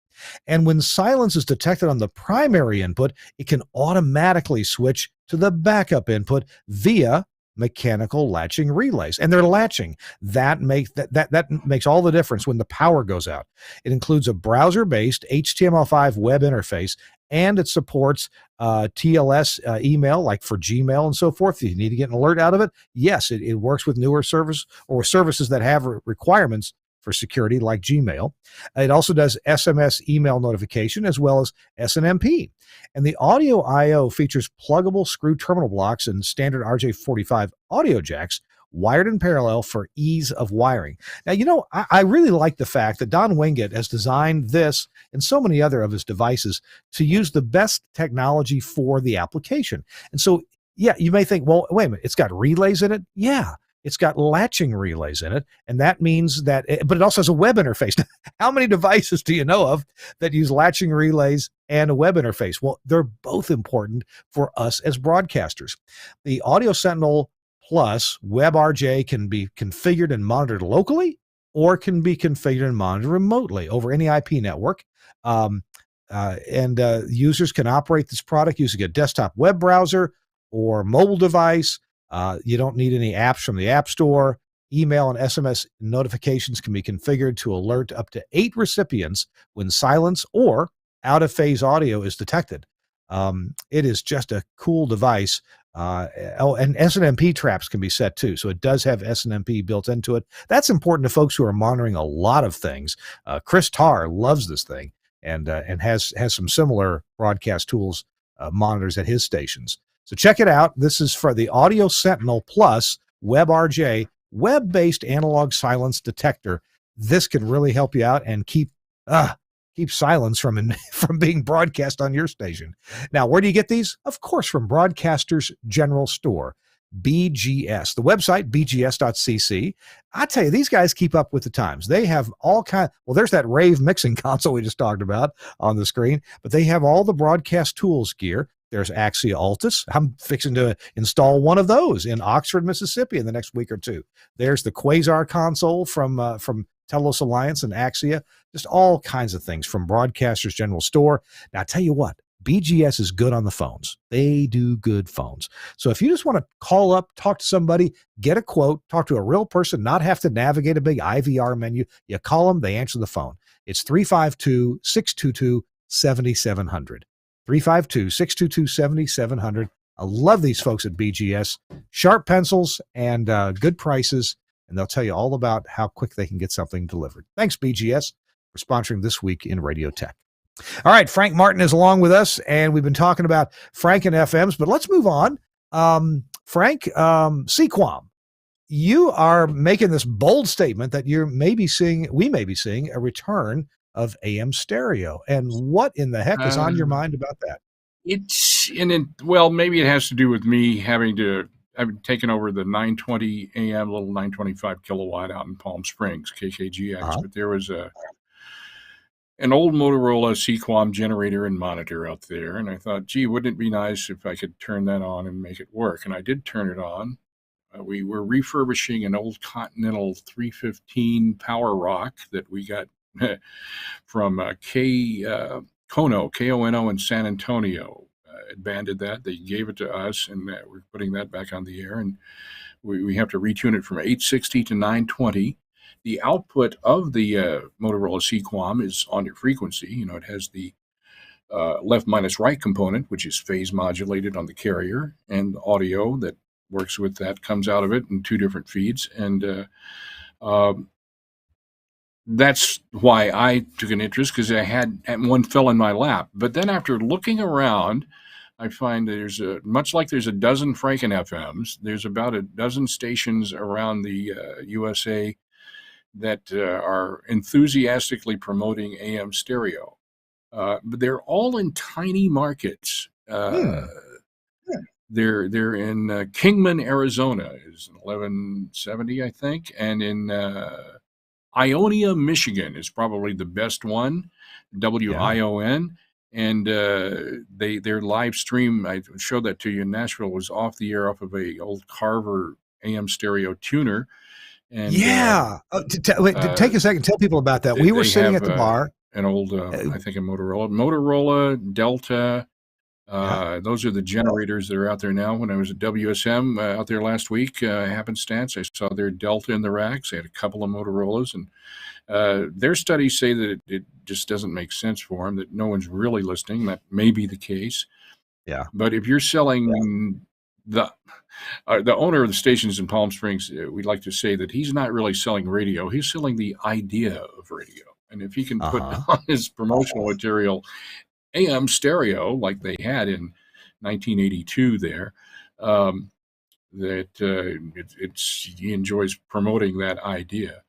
And when silence is detected on the primary input, it can automatically switch to the backup input via mechanical latching relays. And they're latching. That makes all the difference when the power goes out. It includes a browser-based HTML5 web interface, and it supports TLS email, like for Gmail and so forth. If you need to get an alert out of it, yes, it works with newer service or services that have requirements for security like Gmail. It also does SMS email notification as well as SNMP. And the Audio I/O features pluggable screw terminal blocks and standard RJ45 audio jacks wired in parallel for ease of wiring. Now, you know, I really like the fact that Don Wingate has designed this and so many other of his devices to use the best technology for the application. And so, yeah, you may think, well, wait a minute, it's got relays in it? Yeah. It's got latching relays in it, and that means that, but it also has a web interface. How many devices do you know of that use latching relays and a web interface? Well, they're both important for us as broadcasters. The Audio Sentinel Plus WebRJ can be configured and monitored locally, or can be configured and monitored remotely over any IP network. Users can operate this product using a desktop web browser or mobile device. You don't need any apps from the App Store. Email and SMS notifications can be configured to alert up to 8 recipients when silence or out-of-phase audio is detected. It is just a cool device. And SNMP traps can be set too. So it does have SNMP built into it. That's important to folks who are monitoring a lot of things. Chris Tarr loves this thing and has some similar Broadcast Tools monitors at his stations. So check it out. This is for the Audio Sentinel Plus WebRJ, web-based analog silence detector. This can really help you out and keep silence from being broadcast on your station. Now, where do you get these? Of course, from Broadcasters General Store, BGS. The website, bgs.cc. I tell you, these guys keep up with the times. They have all kinds. Well, there's that rave mixing console we just talked about on the screen, but they have all the Broadcast Tools gear. There's Axia Altus. I'm fixing to install one of those in Oxford, Mississippi in the next week or two. There's the Quasar console from Telos Alliance and Axia. Just all kinds of things from Broadcasters General Store. Now, I tell you what, BGS is good on the phones. They do good phones. So if you just want to call up, talk to somebody, get a quote, talk to a real person, not have to navigate a big IVR menu, you call them, they answer the phone. It's 352-622-7700. 352-622-7700. I love these folks at BGS. Sharp pencils and good prices, and they'll tell you all about how quick they can get something delivered. Thanks, BGS, for sponsoring This Week in Radio Tech. All right, Frank Martin is along with us, and we've been talking about Frank and FMs, but let's move on. Frank, Sequam, you are making this bold statement that we may be seeing a return of AM stereo. And what in the heck is on your mind about that? Well, maybe it has to do with me I've taken over the 920 AM, little 925 kilowatt out in Palm Springs, KKGX, but there was an old Motorola Sequam generator and monitor out there, and I thought, gee, wouldn't it be nice if I could turn that on and make it work? And I did turn it on. We were refurbishing an old Continental 315 Power Rock that we got from Kono in San Antonio. Banded that. They gave it to us, and we're putting that back on the air. And we have to retune it from 860 to 920. The output of the Motorola Sequam is on your frequency. It has the left minus right component, which is phase modulated on the carrier, and the audio that works with that comes out of it in two different feeds. And that's why I took an interest, because I had one fell in my lap. But then after looking around, I find there's much like there's a dozen Franken FMs, there's about a dozen stations around the USA that are enthusiastically promoting AM stereo. But they're all in tiny markets. They're in Kingman, Arizona, is 1170, I think, and in Ionia, Michigan is probably the best one, WION. And their live stream, I showed that to you in Nashville, was off the air off of a old Carver AM stereo tuner. And take a second, tell people about that. We were sitting at the bar. An old, I think a Motorola Delta. Those are the generators that are out there now. When I was at WSM out there last week, happenstance, I saw their Delta in the racks. They had a couple of Motorola's, and their studies say that it just doesn't make sense for them, that no one's really listening. That may be the case. Yeah. But if you're selling the owner of the stations in Palm Springs, we'd like to say that he's not really selling radio. He's selling the idea of radio. And if he can put on his promotional material AM stereo like they had in 1982 there, he enjoys promoting that idea.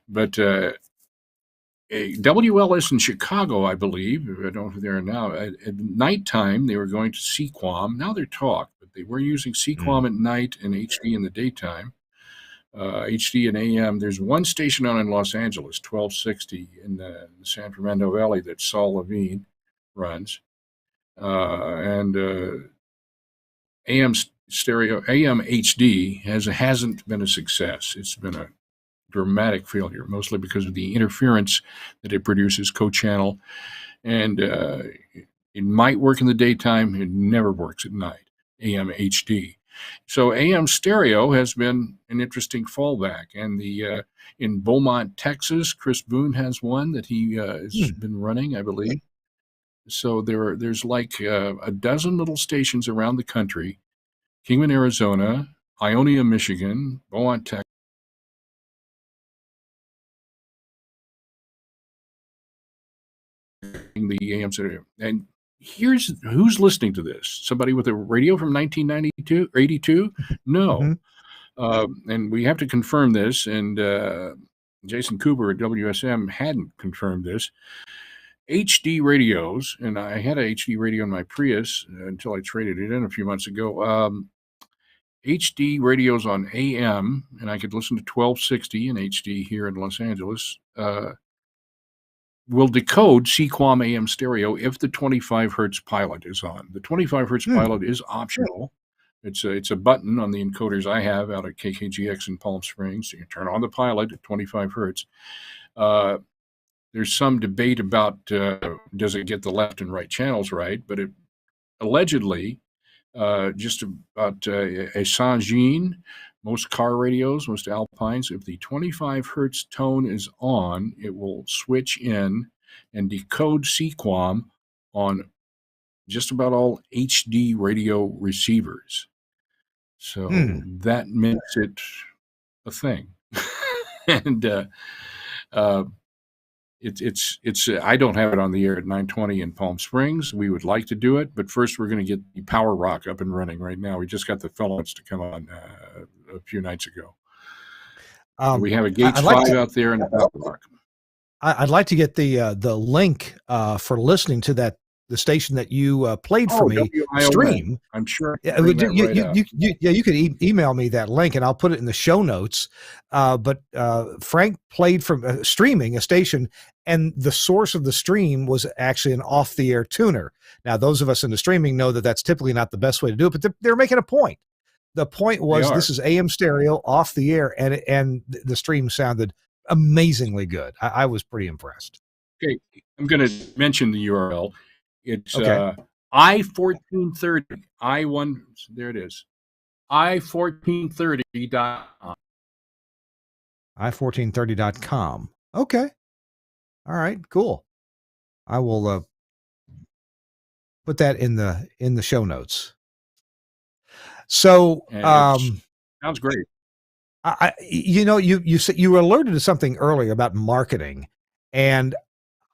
But WLS in Chicago, I believe, I don't know if they're now, at nighttime they were going to Sequam. Now they're talk, but they were using Sequam at night and HD in the daytime. HD and AM. There's one station on in Los Angeles, 1260 in the San Fernando Valley, that Saul Levine runs. And AM stereo, AM HD hasn't been a success. It's been a dramatic failure, mostly because of the interference that it produces co-channel. And it might work in the daytime. It never works at night, AM HD. So AM stereo has been an interesting fallback. And in Beaumont, Texas, Chris Boone has one that he has been running, I believe. So there's like a dozen little stations around the country: Kingman, Arizona, Ionia, Michigan, Beaumont, Texas. The AM stereo. And here's who's listening to this: somebody with a radio from 1992 or 82? No. And we have to confirm this. And Jason Cooper at WSM hadn't confirmed this. HD radios, and I had a HD radio in my Prius until I traded it in a few months ago. HD radios on AM, and I could listen to 1260 in HD here in Los Angeles, will decode Sequam AM stereo if the 25 hertz pilot is on. The 25 hertz pilot is optional. It's a button on the encoders I have out at KKGX in Palm Springs. So you turn on the pilot at 25 hertz. There's some debate about does it get the left and right channels right, but it allegedly just about a Sangean, most car radios, most Alpines, if the 25 hertz tone is on, it will switch in and decode Sequam on just about all HD radio receivers. So that makes it a thing. And it's I don't have it on the air at 920 in Palm Springs. We would like to do it, but first we're going to get the Power Rock up and running right now. We just got the fellows to come on a few nights ago. We have a Gates 5 out there and a Power Rock. I'd like to get the link for listening to the station that you played for me stream. I'm sure. Yeah, you could email me that link and I'll put it in the show notes. But Frank played from streaming a station, and the source of the stream was actually an off-the-air tuner. Now, those of us in the streaming know that that's typically not the best way to do it, but they're making a point. The point was this is AM stereo off the air, and the stream sounded amazingly good. I was pretty impressed. Okay, I'm going to mention the URL. It's I1430, I1, there it is, I1430.com. I1430.com. Okay. All right, cool. I will put that in the show notes. So, sounds great. You said you were alerted to something earlier about marketing, and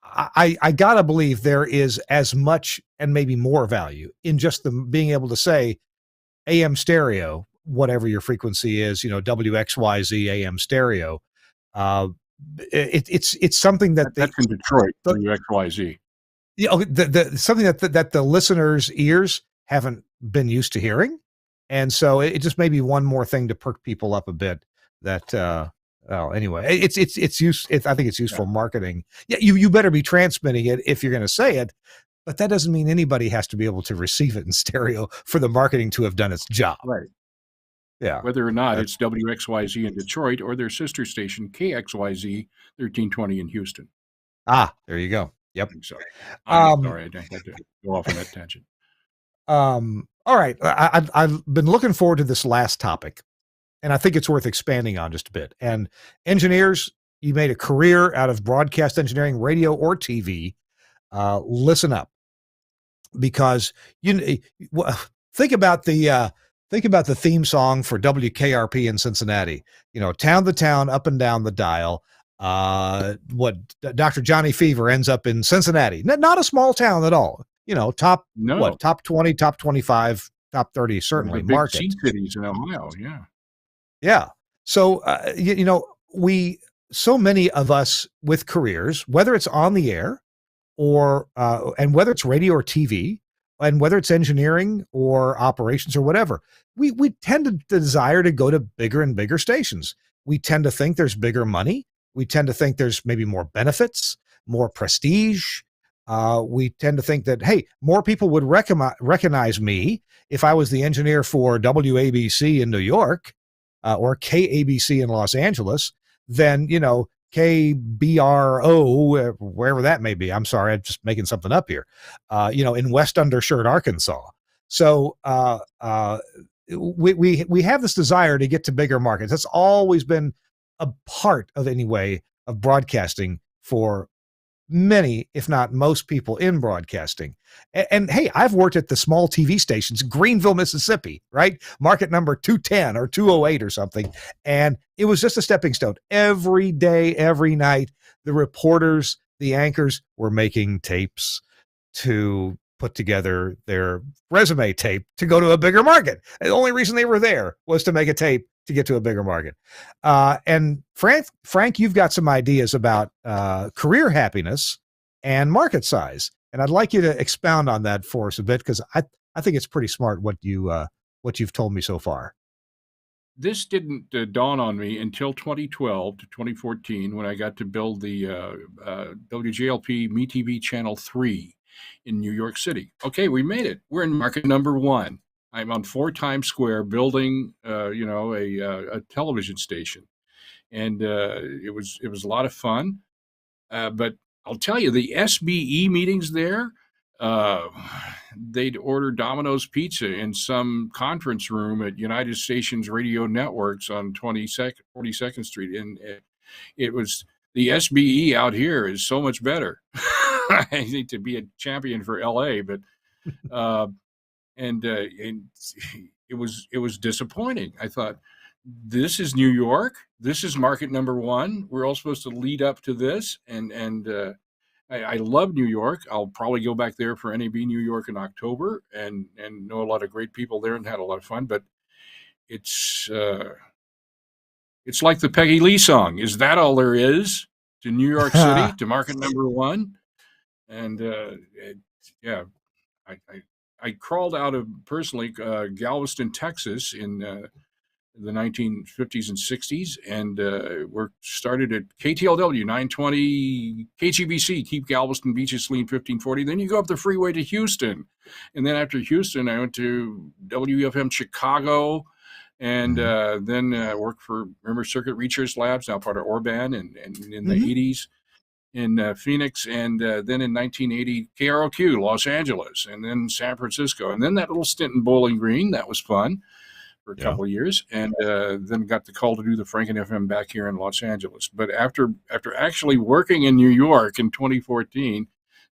I gotta believe there is as much and maybe more value in just being able to say AM stereo, whatever your frequency is, WXYZ AM stereo. It's something that's in Detroit, WXYZ. Something that the listeners' ears haven't been used to hearing, and so it just may be one more thing to perk people up a bit. That anyway, I think it's useful marketing. Yeah, you better be transmitting it if you're going to say it, but that doesn't mean anybody has to be able to receive it in stereo for the marketing to have done its job. Right. Yeah. Whether or not it's WXYZ in Detroit or their sister station KXYZ 1320 in Houston. Ah, there you go. Yep. So I'm sorry, I had to go off on that tangent. All right, I've been looking forward to this last topic, and I think it's worth expanding on just a bit. And engineers, you made a career out of broadcast engineering, radio or TV. Listen up, because think about the theme song for WKRP in Cincinnati. Town to town, up and down the dial. Dr. Johnny Fever ends up in Cincinnati, not a small town at all. Top 20, top 25, top 30, certainly market. Big cities in Ohio, yeah. Yeah. So, so many of us with careers, whether it's on the air or, and whether it's radio or TV, and whether it's engineering or operations or whatever, we tend to desire to go to bigger and bigger stations. We tend to think there's bigger money. We tend to think there's maybe more benefits, more prestige. We tend to think that, hey, more people would recognize me if I was the engineer for WABC in New York or KABC in Los Angeles than, KBRO, wherever that may be. I'm sorry, I'm just making something up here, in West Undershirt, Arkansas. So we have this desire to get to bigger markets. That's always been a part of, anyway, of broadcasting for many, if not most people in broadcasting. And hey, I've worked at the small TV stations, Greenville, Mississippi, right? Market number 210 or 208 or something. And it was just a stepping stone. Every day, every night, the reporters, the anchors were making tapes to put together their resume tape to go to a bigger market. And the only reason they were there was to make a tape to get to a bigger market. And Frank, you've got some ideas about career happiness and market size. And I'd like you to expound on that for us a bit, because I think it's pretty smart what you've told me so far. This didn't dawn on me until 2012 to 2014 when I got to build the WJLP MeTV Channel 3 in New York City. Okay, we made it. We're in market number 1. I'm on 4 Times Square building, a television station, and it was a lot of fun. But I'll tell you, the SBE meetings there, they'd order Domino's Pizza in some conference room at United Stations Radio Networks on 42nd Street, and it was the SBE out here is so much better. I hate to be a champion for LA, but. And it was disappointing. I thought this is New York. This is market number one. We're all supposed to lead up to this, and I love New York. I'll probably go back there for NAB New York in October, and know a lot of great people there and had a lot of fun. But it's like the Peggy Lee song. Is that all there is to New York City, to market number one? And yeah, I crawled out of personally Galveston, Texas in the 1950s and 60s, and started at KTLW 920 KGBC, Keep Galveston Beaches Clean 1540. Then you go up the freeway to Houston, and then after Houston, I went to WFM Chicago, and then worked for River Circuit Research Labs, now part of Orban, and in the 80s in Phoenix, and then in 1980 KROQ Los Angeles, and then San Francisco, and then that little stint in Bowling Green. That was fun for a couple of years, and then got the call to do the Franken FM back here in Los Angeles. But after actually working in New York in 2014,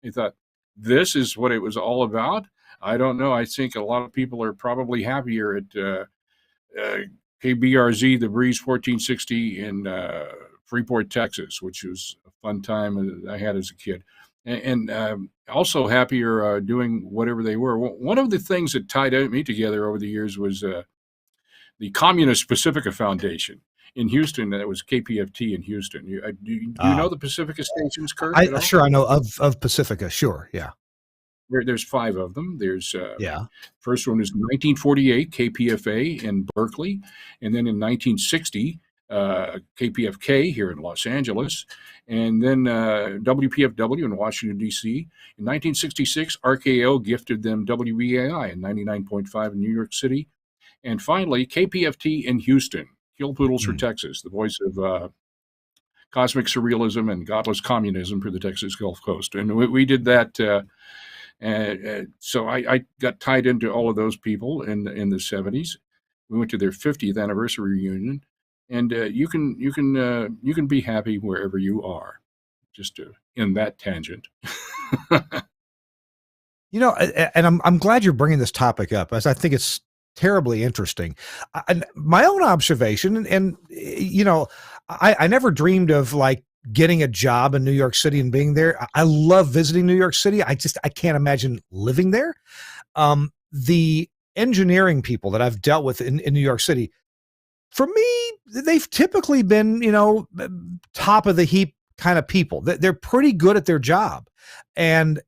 I thought, this is what it was all about. I don't know. I think a lot of people are probably happier at KBRZ, the Breeze 1460 in Freeport, Texas, which was a fun time I had as a kid. And also happier doing whatever they were. One of the things that tied me together over the years was the Communist Pacifica Foundation in Houston. That was KPFT in Houston. Do you know the Pacifica stations, Kurt? Sure, I know of Pacifica. Sure, yeah. There's 5 of them. There's first one is 1948 KPFA in Berkeley, and then in 1960 KPFK here in Los Angeles, and then WPFW in Washington, D.C. In 1966, RKO gifted them WBAI in 99.5 in New York City. And finally, KPFT in Houston, Kill Poodles for Texas, the voice of cosmic surrealism and godless communism for the Texas Gulf Coast. And we did that. So I got tied into all of those people in the 70s. We went to their 50th anniversary reunion. And you can be happy wherever you are, just in that tangent. And I'm glad you're bringing this topic up, as I think it's terribly interesting. My own observation, and I never dreamed of like getting a job in New York City and being there. I love visiting New York City. I can't imagine living there. The engineering people that I've dealt with in New York City, for me, they've typically been, top of the heap kind of people. They're pretty good at their job. But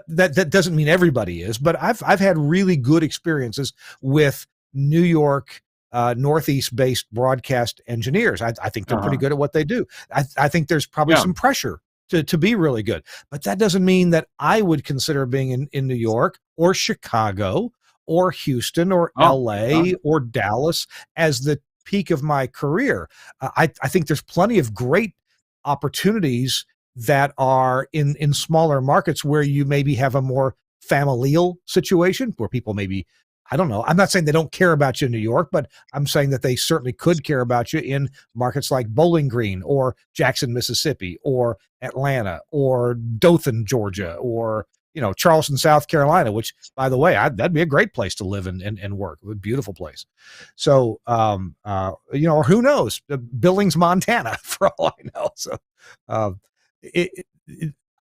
that doesn't mean everybody is, but I've had really good experiences with New York, Northeast based broadcast engineers. I think they're pretty good at what they do. I think there's probably some pressure to be really good, but that doesn't mean that I would consider being in New York or Chicago or Houston or LA or Dallas as the peak of my career. I think there's plenty of great opportunities that are in smaller markets where you maybe have a more familial situation where people maybe, I don't know. I'm not saying they don't care about you in New York, but I'm saying that they certainly could care about you in markets like Bowling Green or Jackson, Mississippi, or Atlanta or Dothan, Georgia, or Charleston, South Carolina, which, by the way, that'd be a great place to live and work. A beautiful place. So, or who knows, Billings, Montana, for all I know. So,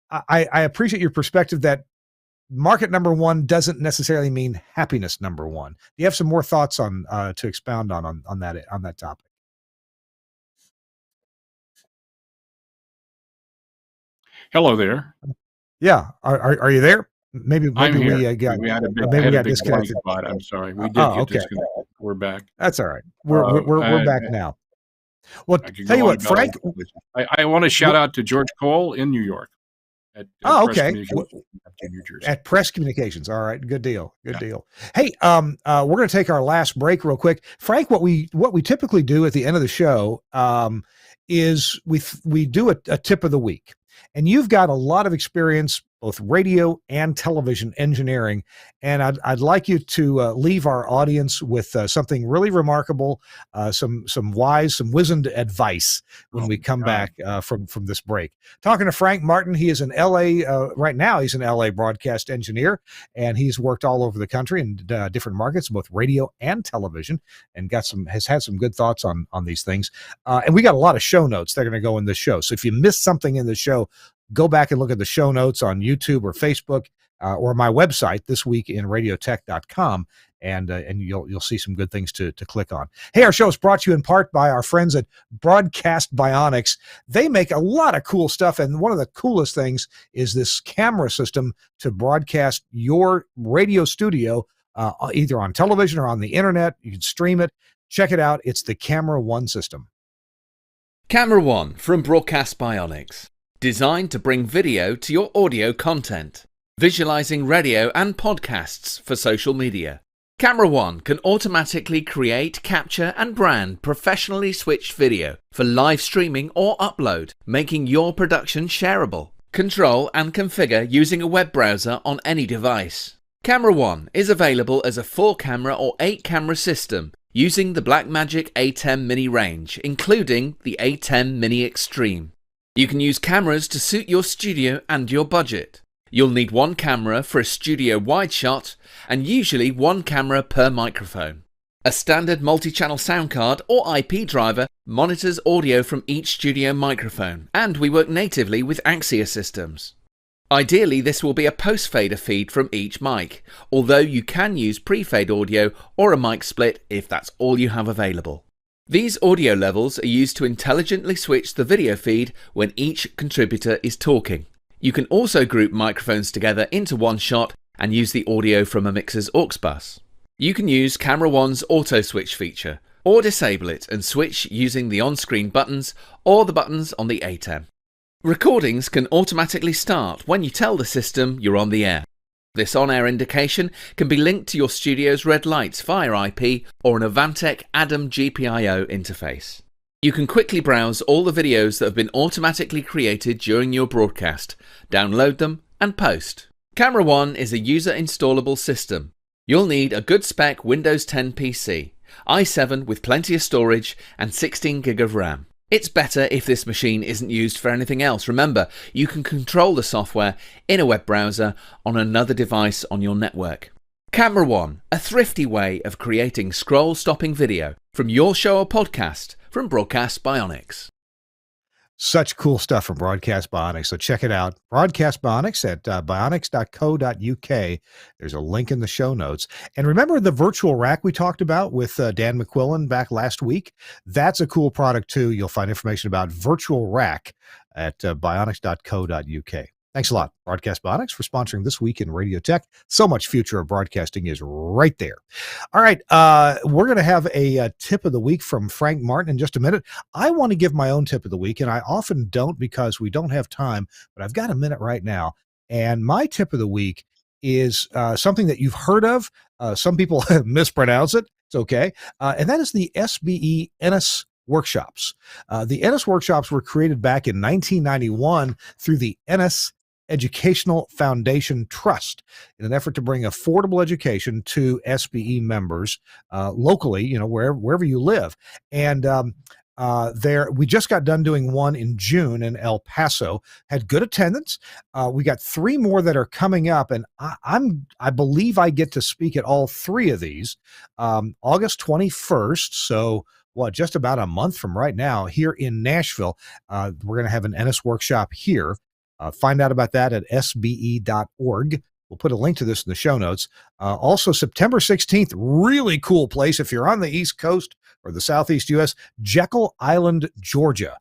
I appreciate your perspective that market number one doesn't necessarily mean happiness number one. Do you have some more thoughts on to expound on that topic? Hello there. Yeah, are you there? Maybe I'm here. we got disconnected. I'm sorry. We did get disconnected. We're back. That's all right. We're back now. Well, tell you what, Frank. I want to shout out to George Cole in New York. At Press Communications, New Jersey. At Press Communications. All right, good deal. Good deal. Hey, we're going to take our last break real quick. Frank, what we typically do at the end of the show is we do a tip of the week. And you've got a lot of experience both radio and television engineering. And I'd like you to leave our audience with something really remarkable, some wise, some wizened advice when we come back from this break. Talking to Frank Martin, he is in L.A. Right now. He's an L.A. broadcast engineer, and he's worked all over the country in different markets, both radio and television, and has had some good thoughts on these things. And we got a lot of show notes that are going to go in this show. So if you missed something in the show, go back and look at the show notes on YouTube or Facebook or my website, thisweekinradiotech.com, and you'll see some good things to click on. Hey, our show is brought to you in part by our friends at Broadcast Bionics. They make a lot of cool stuff, and one of the coolest things is this camera system to broadcast your radio studio either on television or on the internet. You can stream it. Check it out. It's the Camera One system. Camera One from Broadcast Bionics. Designed to bring video to your audio content. Visualizing radio and podcasts for social media. Camera One can automatically create, capture and brand professionally switched video for live streaming or upload, making your production shareable. Control and configure using a web browser on any device. Camera One is available as a 4-camera or 8-camera system using the Blackmagic A10 Mini range, including the A10 Mini Extreme. You can use cameras to suit your studio and your budget. You'll need one camera for a studio wide shot and usually one camera per microphone. A standard multi-channel sound card or IP driver monitors audio from each studio microphone, and we work natively with Axia systems. Ideally, this will be a post-fader feed from each mic, although you can use pre-fade audio or a mic split if that's all you have available. These audio levels are used to intelligently switch the video feed when each contributor is talking. You can also group microphones together into one shot and use the audio from a mixer's aux bus. You can use Camera One's auto switch feature, or disable it and switch using the on-screen buttons or the buttons on the A10. Recordings can automatically start when you tell the system you're on the air. This on-air indication can be linked to your studio's red lights via IP or an Avantec Adam GPIO interface. You can quickly browse all the videos that have been automatically created during your broadcast, download them and post. Camera One is a user-installable system. You'll need a good spec Windows 10 PC, i7 with plenty of storage and 16 gig of RAM. It's better if this machine isn't used for anything else. Remember, you can control the software in a web browser on another device on your network. Camera One, a thrifty way of creating scroll-stopping video from your show or podcast from Broadcast Bionics. Such cool stuff from Broadcast Bionics. So check it out. Broadcast Bionics at bionics.co.uk. There's a link in the show notes. And remember the virtual rack we talked about with Dan McQuillan back last week? That's a cool product too. You'll find information about virtual rack at bionics.co.uk. Thanks a lot, Broadcast Bionics, for sponsoring This Week in Radio Tech. So much future of broadcasting is right there. All right, we're going to have a tip of the week from Frank Martin in just a minute. I want to give my own tip of the week, and I often don't because we don't have time, but I've got a minute right now. And my tip of the week is something that you've heard of. Some people mispronounce it. It's okay. And that is the SBE Ennis Workshops. The Ennis Workshops were created back in 1991 through the Ennis Educational Foundation Trust in an effort to bring affordable education to SBE members locally, wherever you live. And we just got done doing one in June in El Paso, had good attendance. We got 3 more that are coming up, and I believe I get to speak at all 3 of these. August 21st, so just about a month from right now, here in Nashville. We're going to have an Ennis workshop here. Find out about that at sbe.org. We'll put a link to this in the show notes. Also, September 16th, really cool place if you're on the East Coast or the Southeast U.S., Jekyll Island, Georgia.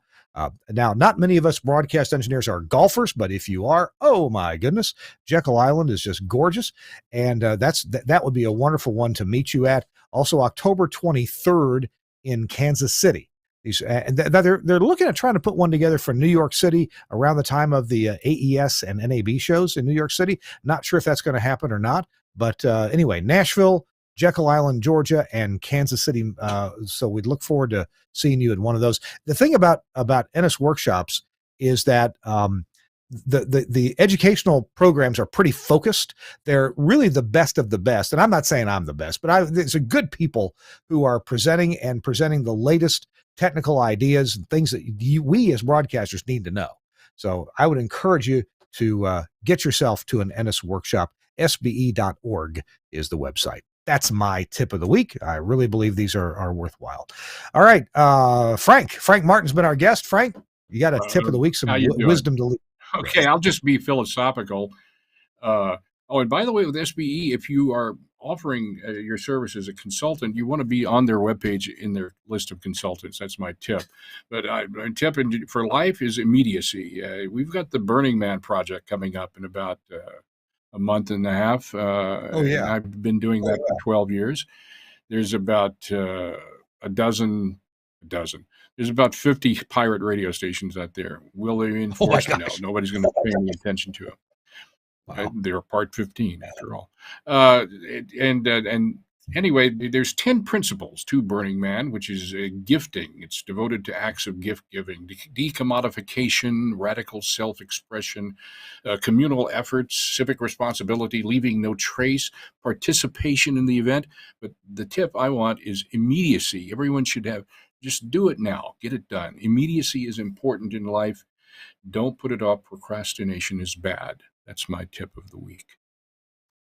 Now, not many of us broadcast engineers are golfers, but if you are, oh my goodness, Jekyll Island is just gorgeous. And that would be a wonderful one to meet you at. Also, October 23rd in Kansas City. They're looking at trying to put one together for New York City around the time of the AES and NAB shows in New York City. Not sure if that's going to happen or not, but anyway, Nashville, Jekyll Island, Georgia, and Kansas City. So we'd look forward to seeing you at one of those. The thing about Ennis Workshops is that the educational programs are pretty focused. They're really the best of the best. And I'm not saying I'm the best, but there's a good people who are presenting the latest technical ideas and things that we as broadcasters need to know. So I would encourage you to get yourself to an Ennis workshop. SBE.org is the website. That's my tip of the week. I really believe these are worthwhile. All right. Frank Martin's been our guest. Frank, you got a tip of the week, some wisdom to leave. Okay, I'll just be philosophical. And by the way, with SBE, if you are offering your service as a consultant, you want to be on their webpage in their list of consultants. That's my tip. But my tip for life is immediacy. We've got the Burning Man project coming up in about a month and a half. And I've been doing that for 12 years. There's about a dozen. There's about 50 pirate radio stations out there. Will they enforce it? No, nobody's going to pay any attention to them. Wow. They're part 15 after all. And anyway, there's 10 principles to Burning Man, which is gifting. It's devoted to acts of gift giving, decommodification, radical self-expression, communal efforts, civic responsibility, leaving no trace, participation in the event. But the tip I want is immediacy. Everyone should have, just do it now, get it done. Immediacy is important in life. Don't put it off. Procrastination is bad. That's my tip of the week.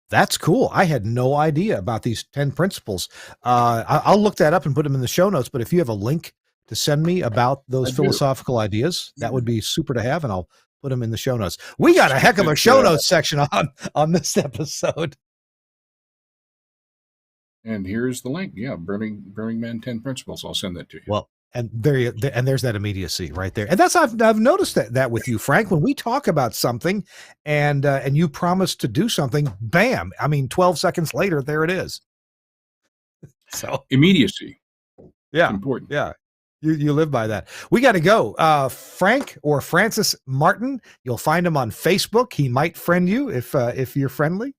That's cool. I had no idea about these 10 principles. I'll look that up and put them in the show notes. But if you have a link to send me about those philosophical ideas, that would be super to have. And I'll put them in the show notes. We got a heck of a show notes section on this episode. And here's the link. Yeah, Burning Man 10 Principles. I'll send that to you. Well, and there's that immediacy right there. And that's I've noticed that with you, Frank, when we talk about something and you promise to do something, bam! I mean, 12 seconds later, there it is. So immediacy, yeah, important. Yeah, you live by that. We got to go. Frank or Francis Martin, you'll find him on Facebook. He might friend you if you're friendly.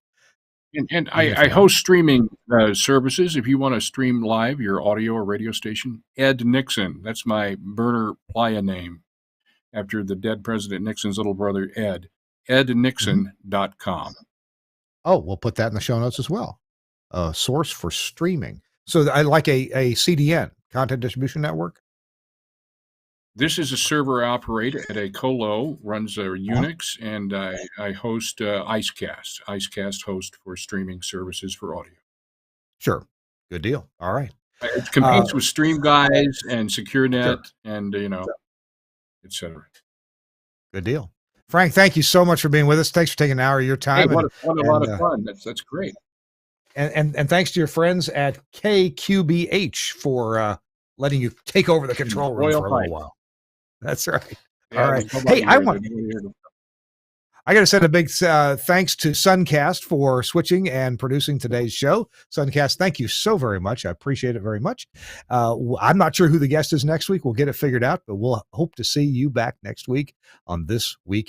And I host streaming services. If you want to stream live your audio or radio station, Ed Nixon. That's my burner playa name after the dead President Nixon's little brother, Ed. EdNixon.com. Oh, we'll put that in the show notes as well. Source for streaming. So I like a CDN, Content Distribution Network. This is a server I operate at a colo, runs a Unix, and I host IceCast. IceCast host for streaming services for audio. Sure. Good deal. All right. It competes with Stream Guys and SecureNet and, et cetera. Good deal. Frank, thank you so much for being with us. Thanks for taking an hour of your time. Hey, what a lot of fun. That's great. And thanks to your friends at KQBH for letting you take over the control room for a little while. That's right. Yeah, all right. Hey, I got to send a big thanks to Suncast for switching and producing today's show. Suncast, thank you so very much. I appreciate it very much. I'm not sure who the guest is next week. We'll get it figured out, but we'll hope to see you back next week on This Week in